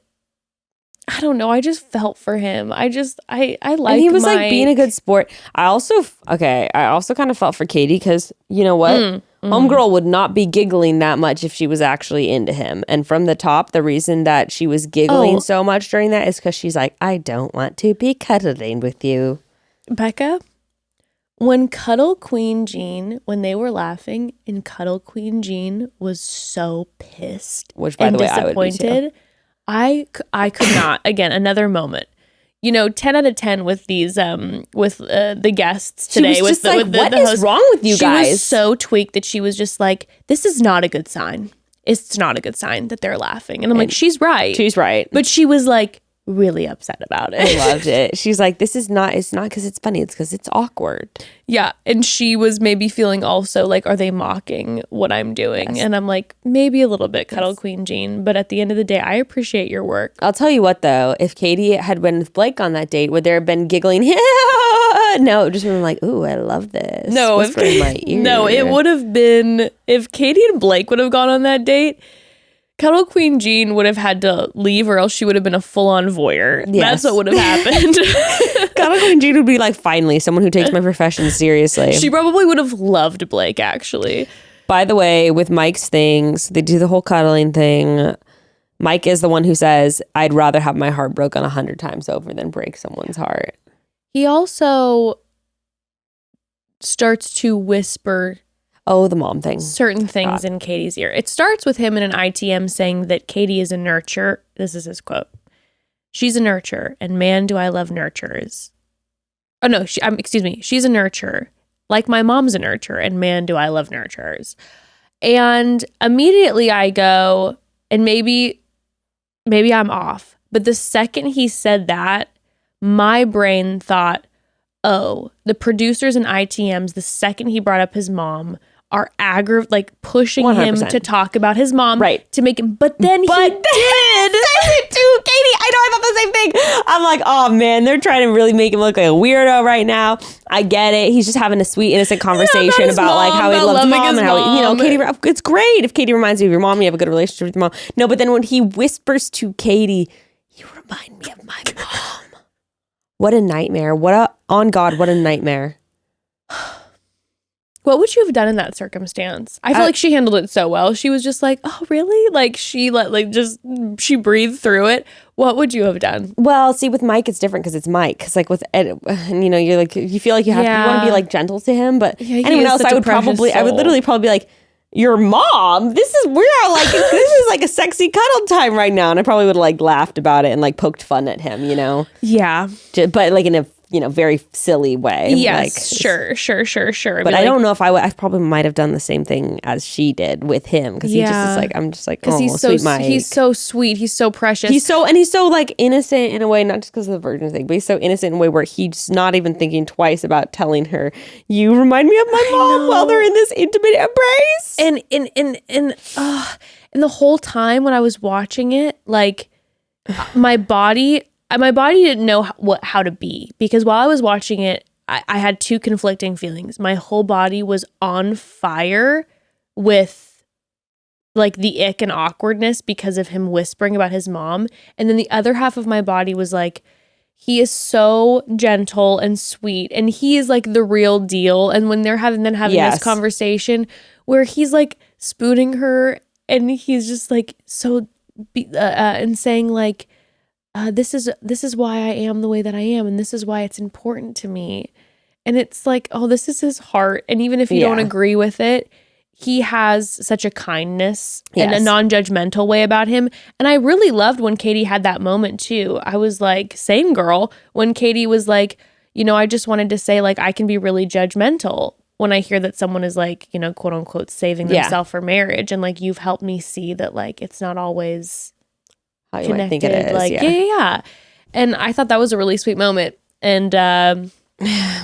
I don't know. I just felt for him. I like and he was Mike. Like being a good sport. I also kind of felt for Katie because you know what? Homegirl would not be giggling that much if she was actually into him. And from the top, the reason that she was giggling so much during that is because she's like, I don't want to be cuddling with you. Becca, when Cuddle Queen Jean, when they were laughing and Cuddle Queen Jean was so pissed and disappointed, I could not. Again, another moment. 10 out of 10 with these with the guests today. She was just like, what is wrong with you guys? She was so tweaked that she was just like, this is not a good sign. It's not a good sign that they're laughing. And I'm like, she's right. She's right. But she was like really upset about it. I loved it. She's like, it's not because it's funny. It's because it's awkward. Yeah. And she was maybe feeling also like, are they mocking what I'm doing? Yes. And I'm like, maybe a little bit, Cuddle Queen Jean. But at the end of the day, I appreciate your work. I'll tell you what, though. If Katie had been with Blake on that date, would there have been giggling? No, just been like, ooh, I love this. No, whisper in my ear. No, it would have been, if Katie and Blake would have gone on that date, Cuddle Queen Jean would have had to leave or else she would have been a full-on voyeur. Yes. That's what would have happened. Cuddle Queen Jean would be like, finally, someone who takes my profession seriously. She probably would have loved Blake, actually. By the way, with Mike's things, they do the whole cuddling thing. Mike is the one who says, I'd rather have my heart broken 100 times over than break someone's heart. He also starts to whisper... Oh, the mom thing. Certain things in Katie's ear. It starts with him in an ITM saying that Katie is a nurturer. This is his quote. She's a nurturer, and man, do I love nurturers. Oh, no, excuse me. She's a nurturer, like my mom's a nurturer, and man, do I love nurturers. And immediately I go, and maybe I'm off, but the second he said that, my brain thought, oh, the producers and ITMs, the second he brought up his mom, are pushing 100%. Him to talk about his mom, right? To make him, but he did. Says it too, Katie. I know, I thought the same thing. I'm like, oh man, they're trying to really make him look like a weirdo right now. I get it. He's just having a sweet, innocent conversation about like how he loves mom and how he, Katie. It's great if Katie reminds you of your mom. You have a good relationship with your mom. No, but then when he whispers to Katie, you remind me of my mom. What a nightmare! What a nightmare. What would you have done in that circumstance? I feel like she handled it so well. She was just like, oh, really? Like she she breathed through it. What would you have done? Well, see, with Mike, it's different because it's Mike. Because like with Ed, you're like, you feel like you want to be like gentle to him. But anyone else, I would literally probably be like, your mom? This is like a sexy cuddle time right now. And I probably would have like laughed about it and like poked fun at him, Yeah. But like in a very silly way. Yes, sure. But I don't know if I probably might have done the same thing as she did with him because he just is like, I'm just like, oh, he's sweet Mike. He's so sweet. He's so precious. He's so like innocent in a way, not just because of the virgin thing, but he's so innocent in a way where he's not even thinking twice about telling her, you remind me of my mom while they're in this intimate embrace. And the whole time when I was watching it, like my body didn't know how to be because while I was watching it, I had two conflicting feelings. My whole body was on fire with like the ick and awkwardness because of him whispering about his mom. And then the other half of my body was like, he is so gentle and sweet and he is like the real deal. And when they're having this conversation where he's like spooning her and he's just like so and saying like, this is why I am the way that I am, and this is why it's important to me. And it's like, oh, this is his heart. And even if you don't agree with it, he has such a kindness and a non-judgmental way about him. And I really loved when Katie had that moment too. I was like, same girl. When Katie was like, I just wanted to say like, I can be really judgmental when I hear that someone is like, quote unquote, saving themselves for marriage. And like, you've helped me see that like, it's not always how you connected. Might think it is. Like, yeah. And I thought that was a really sweet moment. And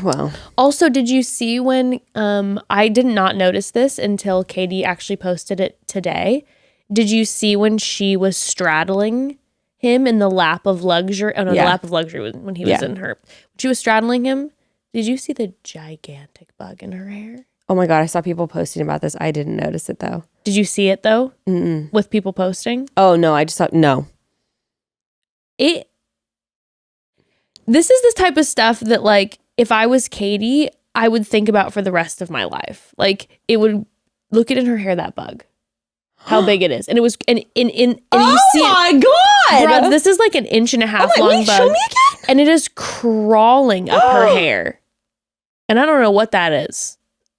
well, also, did you see when I did not notice this until Katie actually posted it today? Did you see when she was straddling him in the lap of luxury? Oh no, the lap of luxury was when he was in her. She was straddling him. Did you see the gigantic bug in her hair? Oh my God, I saw people posting about this. I didn't notice it though. Did you see it though? Mm-mm. With people posting? Oh no, I just thought no. This is the type of stuff that like, if I was Katie, I would think about for the rest of my life. Like, it would look at in her hair, that bug, how big it is. And it was, and you see it. Oh my God. Bro, this is like an 1.5 inch long bug. Show me again? And it is crawling up her hair. And I don't know what that is,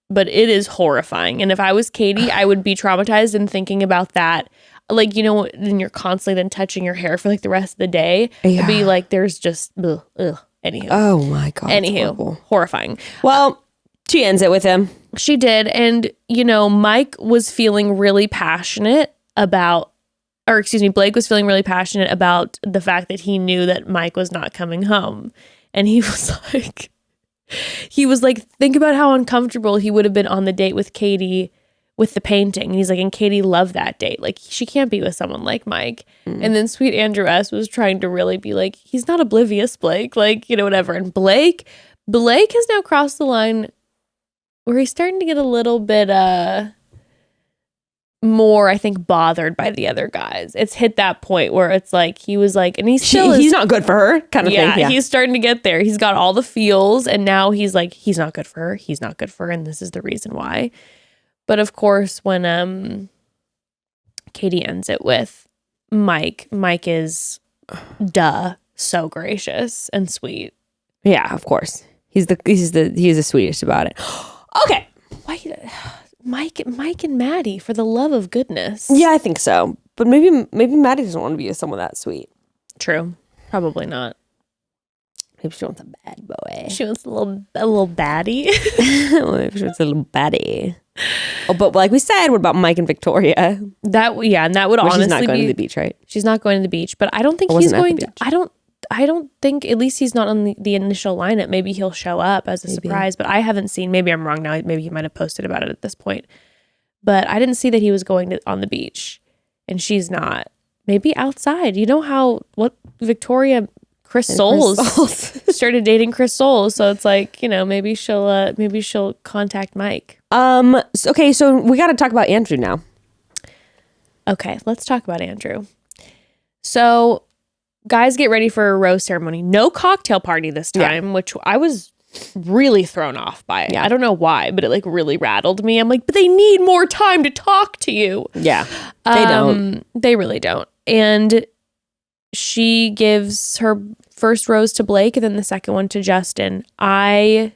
but it is horrifying. And if I was Katie, I would be traumatized and thinking about that. Like, then you're constantly then touching your hair for like the rest of the day. Yeah. It'd be like, there's just, ugh. Anywho. Oh my God. Anywho, horrifying. Well, she ends it with him. She did. And, Mike was feeling really passionate about, Blake was feeling really passionate about the fact that he knew that Mike was not coming home. And he was like, think about how uncomfortable he would have been on the date with Katie with the painting. And he's like, and Katie loved that date. Like, she can't be with someone like Mike. And then sweet Andrew S. was trying to really be like, he's not oblivious, Blake. Like, whatever. And Blake has now crossed the line where he's starting to get a little bit more, I think, bothered by the other guys. It's hit that point where it's like, he was like, and he's not good for her kind of thing. Yeah, he's starting to get there. He's got all the feels. And now he's like, he's not good for her. He's not good for her. And this is the reason why. But of course, when Katie ends it with Mike is so gracious and sweet. Yeah, of course. He's the sweetest about it. Okay. Why Mike and Maddie, for the love of goodness. Yeah, I think so. But maybe Maddie doesn't want to be with someone that sweet. True. Probably not. Maybe she wants a bad boy. She wants a little baddie. Maybe she wants a little baddie. Oh, but like we said, what about Mike and Victoria? And that would honestly she's not going to the beach, right? She's not going to the beach, but I don't think he's going to. I don't think, at least he's not on the initial lineup. Maybe he'll show up as a surprise, but I haven't seen. Maybe I'm wrong now. Maybe he might have posted about it at this point, but I didn't see that he was going on the beach, and she's not. Maybe outside. You know what Victoria. Chris Soules started dating Chris Soules, so it's like, maybe she'll contact Mike. Okay, so we got to talk about Andrew now. Okay, let's talk about Andrew. So, guys, get ready for a rose ceremony. No cocktail party this time, which I was really thrown off by. Yeah. I don't know why, but it like really rattled me. I'm like, but they need more time to talk to you. Yeah, they don't. They really don't. And she gives her first rose to Blake and then the second one to Justin. I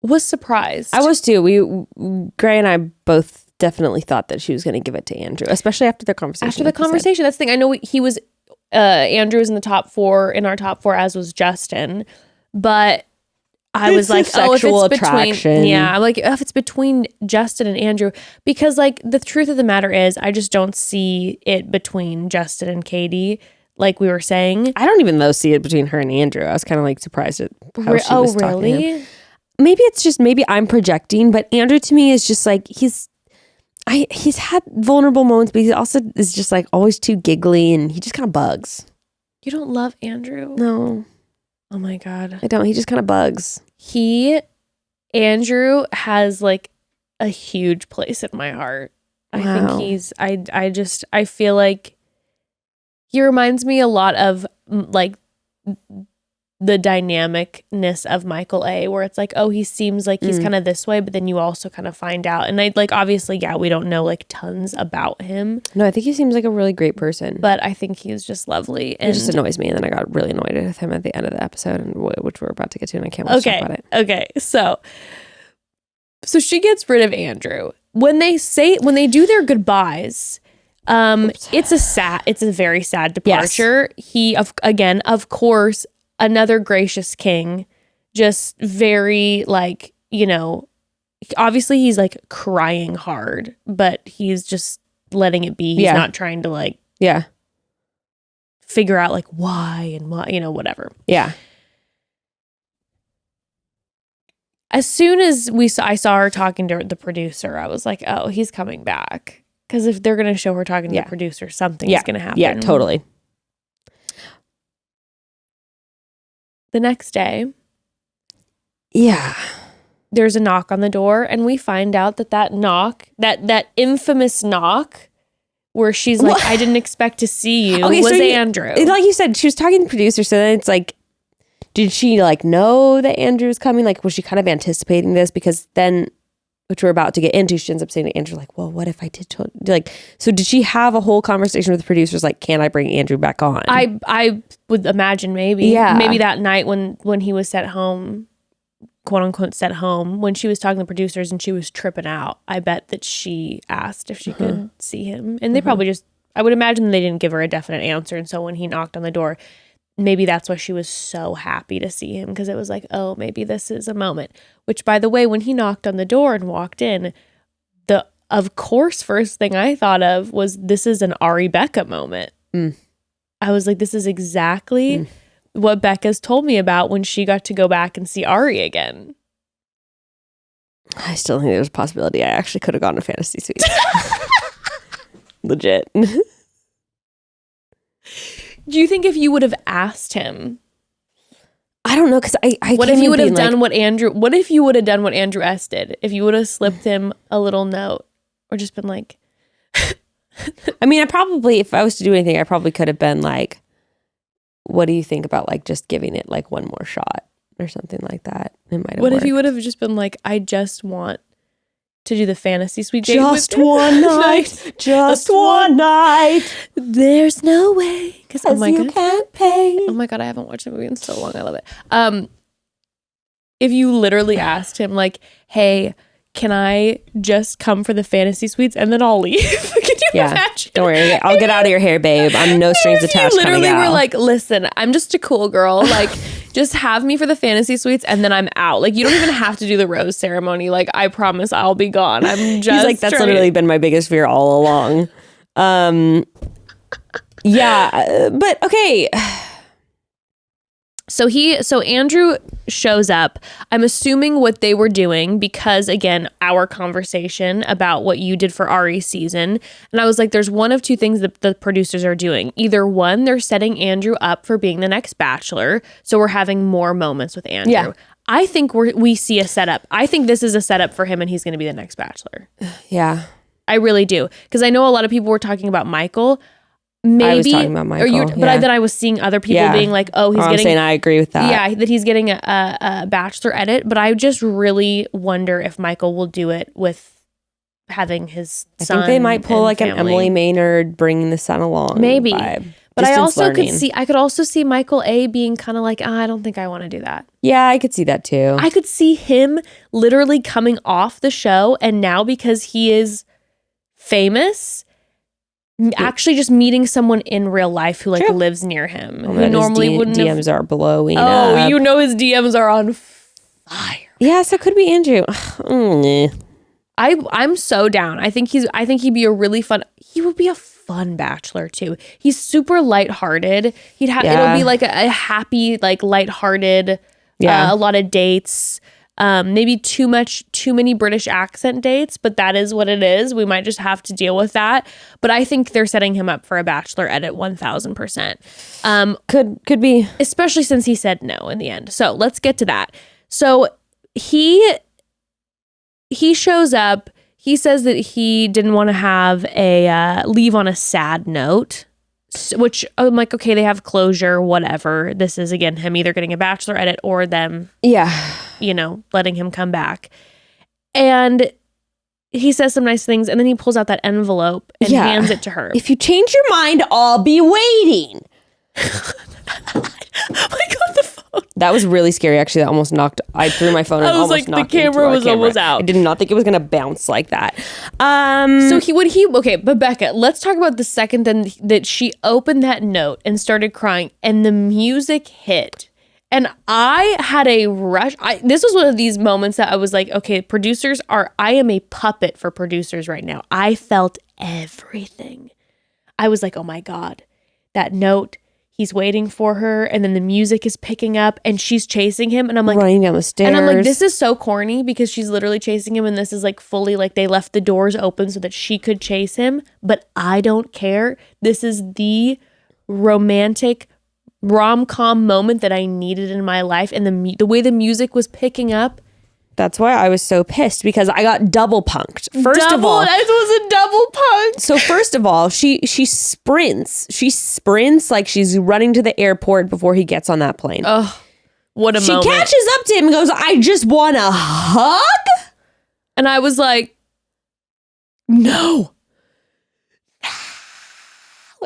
was surprised. I was too. Gray and I both definitely thought that she was going to give it to Andrew, especially after the conversation. That's the thing. I know he was, Andrew was in the top 4, as was Justin, but I was like, sexual attraction. I'm like, if it's between Justin and Andrew, because like the truth of the matter is, I just don't see it between Justin and Katie, like we were saying. I don't even see it between her and Andrew. I was kind of like surprised at how she was talking to him. Maybe I'm projecting, but Andrew to me is just like he's had vulnerable moments, but he also is just like always too giggly, and he just kind of bugs. You don't love Andrew? No. Oh my God. I don't. He just kind of bugs. Andrew has like a huge place in my heart. Wow. I think I feel like he reminds me a lot of like the dynamicness of Michael A, where it's like, oh, he seems like he's kind of this way, but then you also kind of find out. And I like, obviously, yeah, we don't know like tons about him. No, I think he seems like a really great person. But I think he's just lovely. And it just annoys me. And then I got really annoyed with him at the end of the episode, and which we're about to get to, and I can't wait to talk about it. Okay. So she gets rid of Andrew. When they do their goodbyes, it's a very sad departure. Yes. He, of course, another gracious king, just very like, obviously he's like crying hard, but he's just letting it be. He's not trying to like figure out like why and whatever. Yeah. As soon as I saw her talking to the producer, I was like, oh, he's coming back. Because if they're going to show her talking to the producer, something is going to happen. Yeah, totally. The next day, there's a knock on the door, and we find out that knock, that infamous knock, where she's like, I didn't expect to see you, was Andrew. Like you said, she was talking to the producer, so then it's like, did she like know that Andrew was coming? Like, was she kind of anticipating this? Because then, which we're about to get into, she ends up saying to Andrew, like, well, what if I did? So did she have a whole conversation with the producers? Like, can I bring Andrew back on? I would imagine maybe. Yeah. Maybe that night when he was sent home, quote unquote, sent home, when she was talking to the producers and she was tripping out, I bet that she asked if she could see him. And they probably I would imagine they didn't give her a definite answer. And so when he knocked on the door, maybe that's why she was so happy to see him, because it was like, oh, maybe this is a moment. Which, by the way, when he knocked on the door and walked in, of course, first thing I thought of was, this is an Ari Becca moment. I was like, this is exactly what Becca's told me about when she got to go back and see Ari again. I still think there's a possibility I actually could have gone to Fantasy Suites. Legit. Do you think if you would have asked him? I don't know, because I what if you would have done what Andrew? What if you would have done what Andrew S did? If you would have slipped him a little note, or just been like, I mean, if I was to do anything, I probably could have been like, what do you think about like just giving it like one more shot or something like that? It might have What worked. if you would have just been like, I just want to do the fantasy suite date just one night, just one night. There's no way, because you can't pay. Oh my god, I haven't watched the movie in so long. I love it. If you literally asked him like, hey, can I just come for the fantasy suites and then I'll leave? Can you imagine? Don't worry, I'll get out of your hair, babe. I'm no strings attached. You literally were like, listen, I'm just a cool girl. Like, just have me for the fantasy suites and then I'm out. Like, you don't even have to do the rose ceremony. Like, I promise I'll be gone. I'm just. He's like, that's literally been my biggest fear all along. But okay. So Andrew shows up. I'm assuming what they were doing, because again, our conversation about what you did for Ari's season. And I was like, there's one of two things that the producers are doing. Either one, they're setting Andrew up for being the next Bachelor. So we're having more moments with Andrew. Yeah. I think we see a setup. I think this is a setup for him and he's going to be the next Bachelor. Yeah. I really do. Because I know a lot of people were talking about Michael. Maybe, I was talking about Michael, but then I was seeing other people being like, "Oh, he's getting." I'm saying I agree with that. Yeah, that he's getting a Bachelor edit. But I just really wonder if Michael will do it with having his son. I think they might pull like family. an Emily Maynard bringing the son along. Maybe, vibe. But Distance I also learning. I could also see Michael A being kind of like, I don't think I want to do that. Yeah, I could see that too. I could see him literally coming off the show, and now because he is famous. Actually just meeting someone in real life who like lives near him, who normally wouldn't have. DMs are blowing up. Oh, you know his DMs are on fire. Yeah, so it could be Andrew. I'm so down. I think he'd be a really fun. He would be a fun Bachelor too. He's super lighthearted. It'll be like a happy, like lighthearted. A lot of dates. Maybe too many British accent dates, but that is what it is. We might just have to deal with that. But I think they're setting him up for a Bachelor edit 1000%. Could be. Especially since he said no in the end. So let's get to that. So he shows up. He says that he didn't want to have leave on a sad note. which I'm like, okay, they have closure, whatever. This is, again, him either getting a Bachelor edit or them, letting him come back. And he says some nice things, and then he pulls out that envelope and hands it to her. If you change your mind, I'll be waiting. I got the phone. That was really scary. Actually, that almost knocked. I threw my phone. And I was almost like, the camera was almost out. I did not think it was gonna bounce like that. So okay, but Becca, let's talk about the second then that she opened that note and started crying, and the music hit, and I had a rush. This was one of these moments that I was like, okay, I am a puppet for producers right now. I felt everything. I was like, oh my God, that note. He's waiting for her, and then the music is picking up, and she's chasing him, and I'm like running down the stairs. And I'm like, this is so corny because she's literally chasing him, and this is like fully like they left the doors open so that she could chase him, but I don't care. This is the romantic rom-com moment that I needed in my life, and the way the music was picking up. That's why I was so pissed, because I got double punked. First of all, it was a double punk. So first of all, she sprints. She sprints like she's running to the airport before he gets on that plane. Oh, what a moment. She catches up to him and goes, I just want a hug? And I was like, no.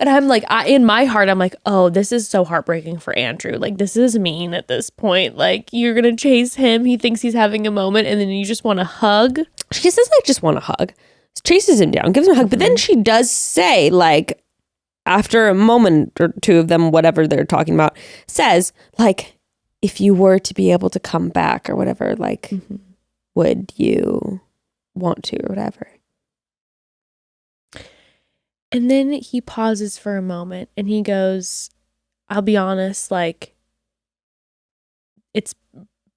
And I'm like, in my heart, I'm like, oh, this is so heartbreaking for Andrew. Like, this is mean at this point. Like, you're going to chase him. He thinks he's having a moment, and then you just want a hug. She says, I just want a hug. Chases him down, gives him a hug. But then she does say, like, after a moment or two of them, whatever they're talking about, says, like, if you were to be able to come back or whatever, like, would you want to or whatever? And then he pauses for a moment and he goes, I'll be honest, like, it's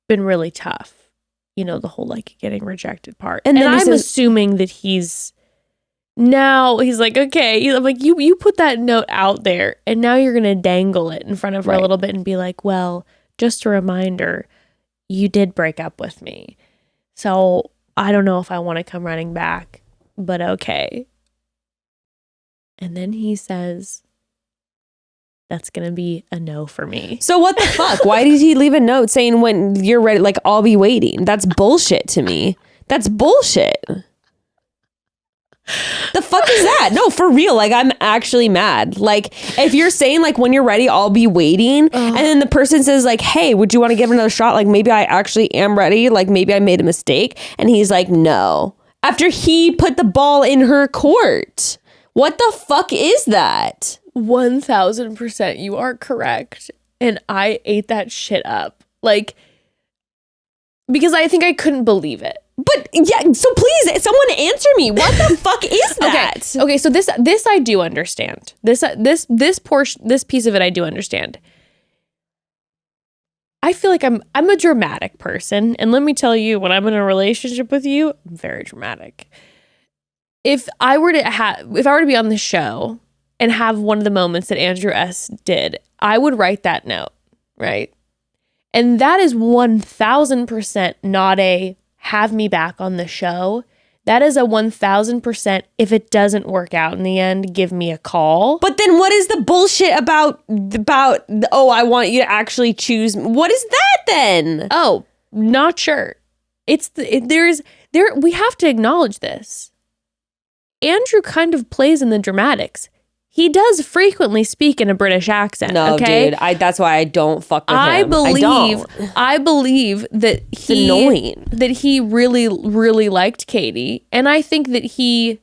been really tough. You know, the whole like getting rejected part. And then I'm assuming that he's like, okay. I'm like, you put that note out there and now you're going to dangle it in front of her a little bit and be like, well, just a reminder, you did break up with me. So I don't know if I want to come running back, but okay. And then he says, that's going to be a no for me. So what the fuck? Why did he leave a note saying when you're ready, like, I'll be waiting? That's bullshit to me. That's bullshit. The fuck is that? No, for real. Like, I'm actually mad. Like, if you're saying, like, when you're ready, I'll be waiting. And then the person says, like, hey, would you want to give another shot? Like, maybe I actually am ready. Like, maybe I made a mistake. And he's like, no. After he put the ball in her court. What the fuck is that? 1000%. You are correct. And I ate that shit up. Like, because I think I couldn't believe it. But yeah, so please, someone answer me. What the fuck is that? Okay, so this I do understand. This portion, this piece of it I do understand. I feel like I'm a dramatic person, and let me tell you, when I'm in a relationship with you, I'm very dramatic. If I were to be on the show and have one of the moments that Andrew S. did, I would write that note, right? And that is 1000% not a have me back on the show. That is a 1000% if it doesn't work out in the end, give me a call. But then what is the bullshit about oh, I want you to actually choose? What is that then? Oh, not sure. We have to acknowledge this. Andrew kind of plays in the dramatics. He does frequently speak in a British accent. No, okay? dude. That's why I don't fuck with him. I believe that it's annoying. That he really, really liked Katie. And I think that he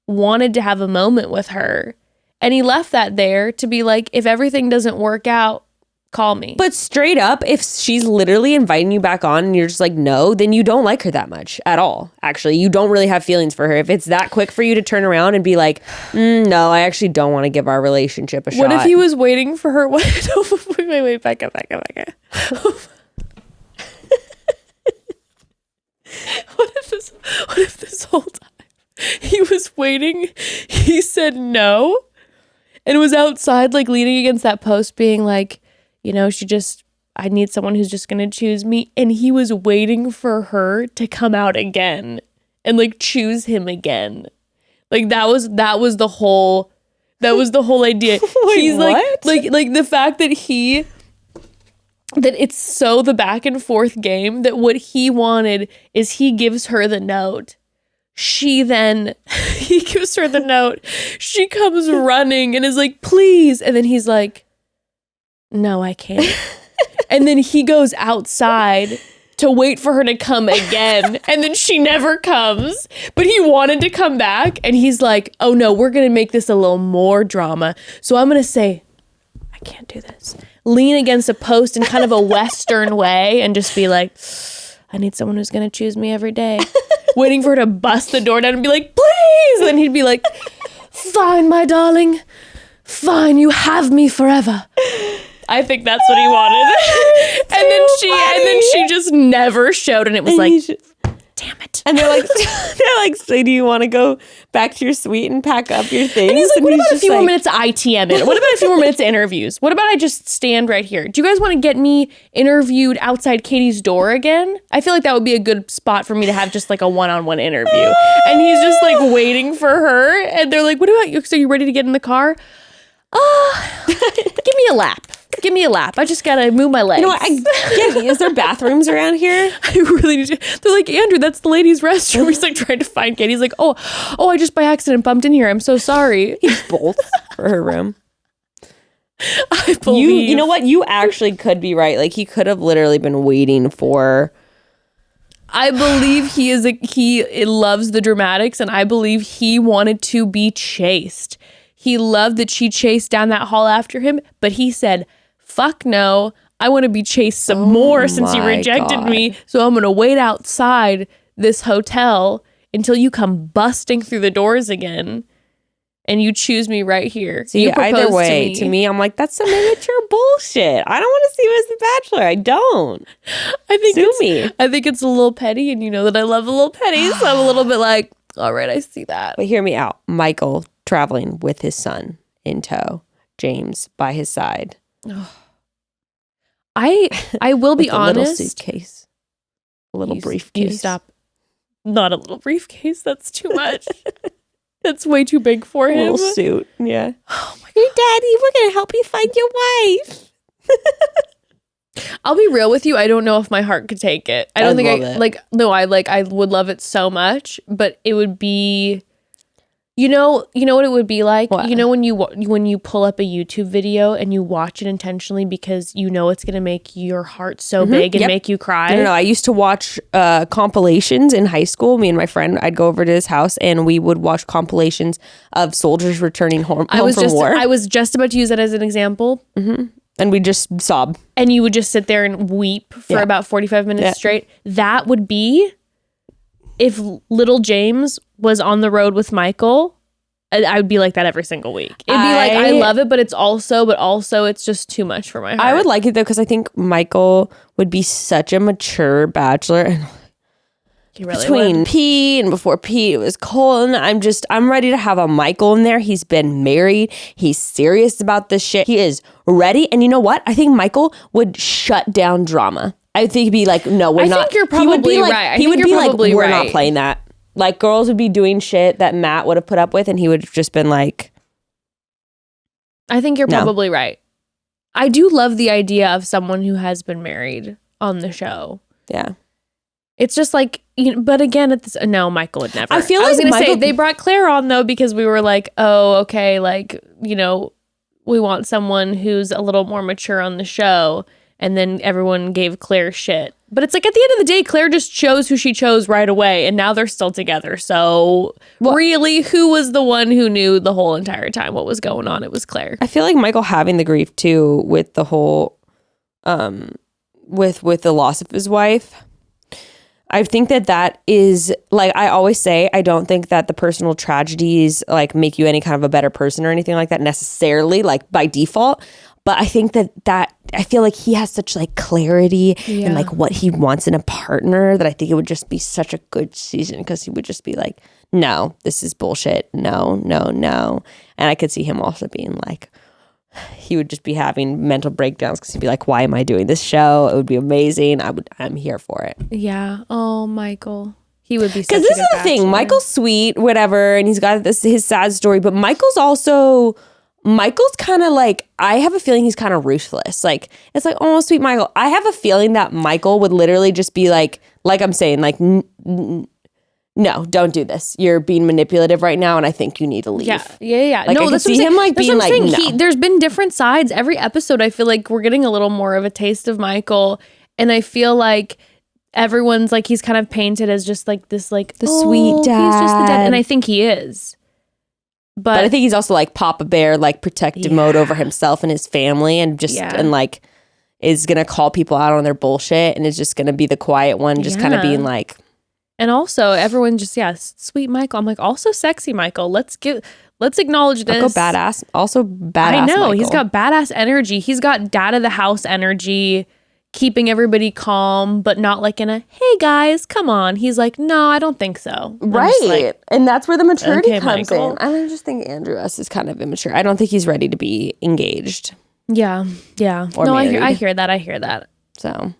wanted to have a moment with her. And he left that there to be like, if everything doesn't work out, call me. But straight up, if she's literally inviting you back on and you're just like, no, then you don't like her that much at all. Actually, you don't really have feelings for her. If it's that quick for you to turn around and be like, no, I actually don't want to give our relationship a shot. What if he was waiting for her? Wait, back up. What if this whole time he was waiting, he said no, and was outside like leaning against that post being like, you know, I need someone who's just going to choose me. And he was waiting for her to come out again and like choose him again. Like that was the whole That was the whole idea. Wait, He's what? like the fact that that it's so the back and forth game that what he wanted is he gives her the note. He gives her the note. She comes running and is like, please. And then he's like, no, I can't. And then he goes outside to wait for her to come again. And then she never comes. But he wanted to come back. And he's like, oh no, we're going to make this a little more drama. So I'm going to say, I can't do this. Lean against a post in kind of a Western way and just be like, I need someone who's going to choose me every day. Waiting for her to bust the door down and be like, please. And then he'd be like, fine, my darling. Fine, you have me forever. I think that's what he wanted. And then she just never showed, and it was like, damn it. And they're like, so do you want to go back to your suite and pack up your things? And he's like, what about a few more like, minutes of ITM it? What about a few more minutes of interviews? What about I just stand right here? Do you guys want to get me interviewed outside Katie's door again? I feel like that would be a good spot for me to have just like a one-on-one interview. And he's just like waiting for her. And they're like, what about you? So you ready to get in the car? Give me a lap. Give me a lap. I just gotta move my legs. You know what? Is there bathrooms around here? I really need to. They're like, Andrew, that's the ladies' restroom. He's like trying to find Katie. He's like, oh, I just by accident bumped in here. I'm so sorry. He bolts for her room. I believe. You know what? You actually could be right. Like he could have literally been waiting for. I believe he loves the dramatics, and I believe he wanted to be chased. He loved that she chased down that hall after him, but he said, fuck no, I want to be chased some more since you rejected me. So I'm going to wait outside this hotel until you come busting through the doors again and you choose me right here. See, either way, to me, I'm like, that's some immature bullshit. I don't want to see him as the Bachelor. I don't. I think it's a little petty, and you know that I love a little petty, so I'm a little bit like, all right, I see that. But hear me out. Michael traveling with his son in tow, James by his side. I will be honest. A little suitcase, a little briefcase. You stop. Not a little briefcase. That's too much. That's way too big for him. A little suit. Yeah. Oh my God. Your daddy, we're gonna help you find your wife. I'll be real with you. I don't know if my heart could take it. I don't think I would love it so much, but it would be. You know what it would be like? What? You know when you pull up a YouTube video and you watch it intentionally because you know it's going to make your heart so big and make you cry? No. I used to watch compilations in high school. Me and my friend, I'd go over to his house and we would watch compilations of soldiers returning home from war. I was just about to use that as an example. Mm-hmm. And we just sob. And you would just sit there and weep for about 45 minutes straight. That would be... If little James was on the road with Michael, I would be like that every single week. It'd be like, I love it, but also it's just too much for my heart. I would like it though, because I think Michael would be such a mature bachelor. He really Between would. Pete and before Pete, it was Cole, and I'm ready to have a Michael in there. He's been married. He's serious about this shit. He is ready. And you know what? I think Michael would shut down drama. I think he'd be like, no, we're not. I think you're probably right. He would be like, we're not playing that. Like, girls would be doing shit that Matt would have put up with, and he would have just been like, I think you're probably right. I do love the idea of someone who has been married on the show. Yeah. It's just like, but again, no, Michael would never. I feel like I was like going to say, they brought Claire on, though, because we were like, oh, okay, like, we want someone who's a little more mature on the show. And then everyone gave Claire shit. But it's like, at the end of the day, Claire just chose who she chose right away. And now they're still together. So really, who was the one who knew the whole entire time what was going on? It was Claire. I feel like Michael having the grief too with the whole, with the loss of his wife. I think that is, like I always say, I don't think that the personal tragedies like make you any kind of a better person or anything like that necessarily, like by default. But I think that I feel like he has such like clarity and like what he wants in a partner that I think it would just be such a good season, because he would just be like, no, this is bullshit. No. And I could see him also being like, he would just be having mental breakdowns because he'd be like, why am I doing this show? It would be amazing. I'm here for it. Yeah. Oh, Michael. He would be such because a this good is the thing. bachelor. Michael's sweet, whatever, and he's got his sad story. But Michael's kind of like, I have a feeling he's kind of ruthless. Like, it's like, oh, sweet Michael. I have a feeling that Michael would literally just be like I'm saying, like, no, don't do this. You're being manipulative right now, and I think you need to leave. Yeah. Like, No, I that's can what see I'm him saying. like That's being what I'm like, saying. no. There's been different sides. Every episode, I feel like we're getting a little more of a taste of Michael, and I feel like everyone's like, he's kind of painted as just like this, like the sweet dad. He's just the dad, and I think he is. But I think he's also like Papa Bear, like protective mode over himself and his family, and just and like is gonna call people out on their bullshit, and is just gonna be the quiet one, just kind of being like. And also, everyone just sweet Michael. I'm like, also sexy Michael. Let's acknowledge this. Go badass. Also badass. I know Michael. he's got badass energy. He's got dad of the house energy, keeping everybody calm, but not like in a hey guys, come on. He's like, no, I don't think so. Right, and that's where the maturity comes Michael. in. I just think Andrew S is kind of immature. I don't think he's ready to be engaged. Yeah. Or married. I hear that. So.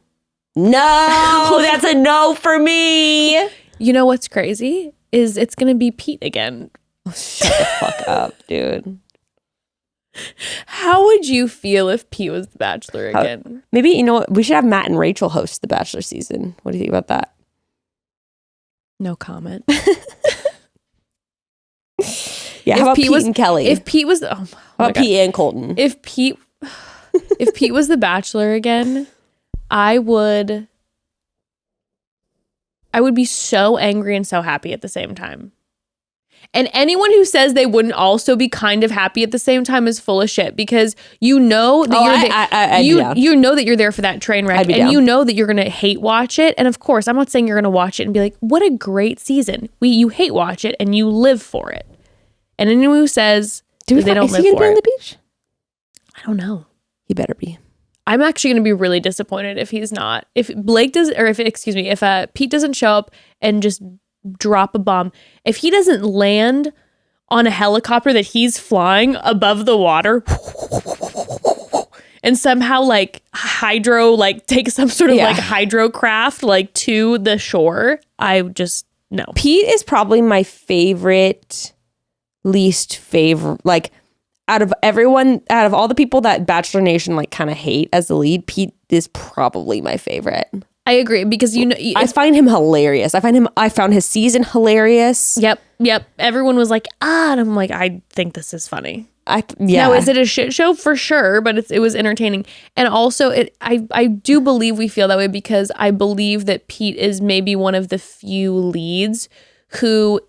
No, that's a no for me. You know what's crazy is it's gonna be Pete again. Oh, shut the fuck up, dude. How would you feel if Pete was the Bachelor again? Maybe, you know what? We should have Matt and Rachel host the Bachelor season. What do you think about that? No comment. Yeah, how about Pete and Kelly? If Pete was, how about Pete and Colton? If Pete was the Bachelor again, I would be so angry and so happy at the same time. And anyone who says they wouldn't also be kind of happy at the same time is full of shit, because you know that you know that you're there for that train wreck, and you know that you're going to hate watch it. And of course, I'm not saying you're going to watch it and be like, what a great season. You hate watch it and you live for it. And anyone who says they don't live for it. On the beach? I don't know. He better be. I'm actually going to be really disappointed if he's not. If Pete doesn't show up and just drop a bomb. If he doesn't land on a helicopter that he's flying above the water and somehow like take some sort of like hydrocraft like to the shore, I just no. Pete is probably my least favorite, like out of all the people that Bachelor Nation like kind of hate as the lead, Pete is probably my favorite. I agree, because I find him hilarious. I found his season hilarious. Yep. Everyone was like, and I'm like, I think this is funny. Yeah. Now, is it a shit show? For sure, but it was entertaining. And also, I do believe we feel that way because I believe that Pete is maybe one of the few leads who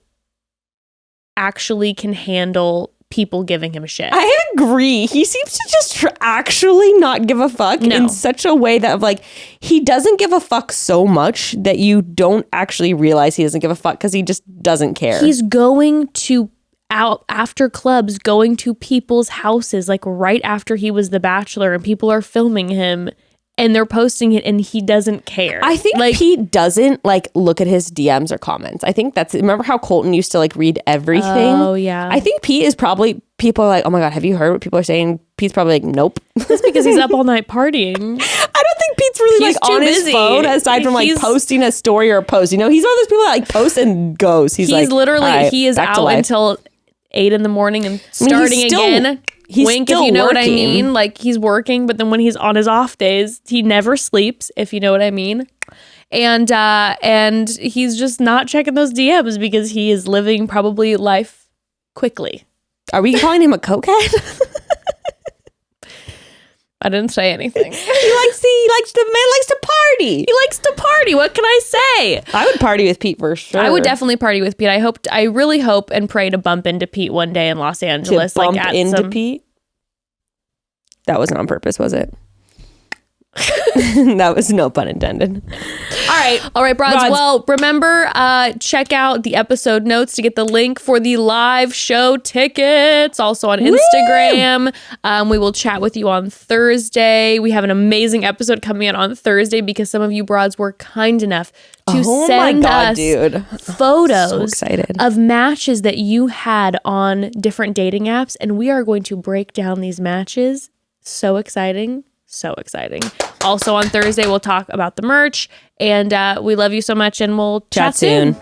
actually can handle people giving him shit. I agree. He seems to just actually not give a fuck in such a way that of like, he doesn't give a fuck so much that you don't actually realize he doesn't give a fuck because he just doesn't care. He's going to out after clubs, going to people's houses like right after he was the Bachelor, and people are filming him and they're posting it and he doesn't care. I think like, Pete doesn't like look at his DMs or comments. I think remember how Colton used to like read everything? Oh yeah. I think Pete is probably, people are like, oh my God, have you heard what people are saying? Pete's probably like, nope. That's because he's up all night partying. I don't think Pete's really like on his phone aside from like posting a story or a post. You know, he's one of those people that like posts and goes. He's like, literally, right, he is out until 8 a.m. and starting again. Wink, if you know what I mean. Like, he's working, but then when he's on his off days, he never sleeps, if you know what I mean. And he's just not checking those DMs because he is living probably life quickly. Are we calling him a cokehead? I didn't say anything. He likes to party. He likes to party. What can I say? I would party with Pete for sure. I would definitely party with Pete. I really hope and pray to bump into Pete one day in Los Angeles. To bump into Pete? That wasn't on purpose, was it? That was no pun intended. All right, broads. Well, remember, check out the episode notes to get the link for the live show tickets. Also on Instagram. We will chat with you on Thursday. We have an amazing episode coming out on Thursday because some of you broads were kind enough to send us photos of matches that you had on different dating apps, and we are going to break down these matches. So exciting. So exciting. Also on Thursday, we'll talk about the merch. And we love you so much, and we'll chat soon.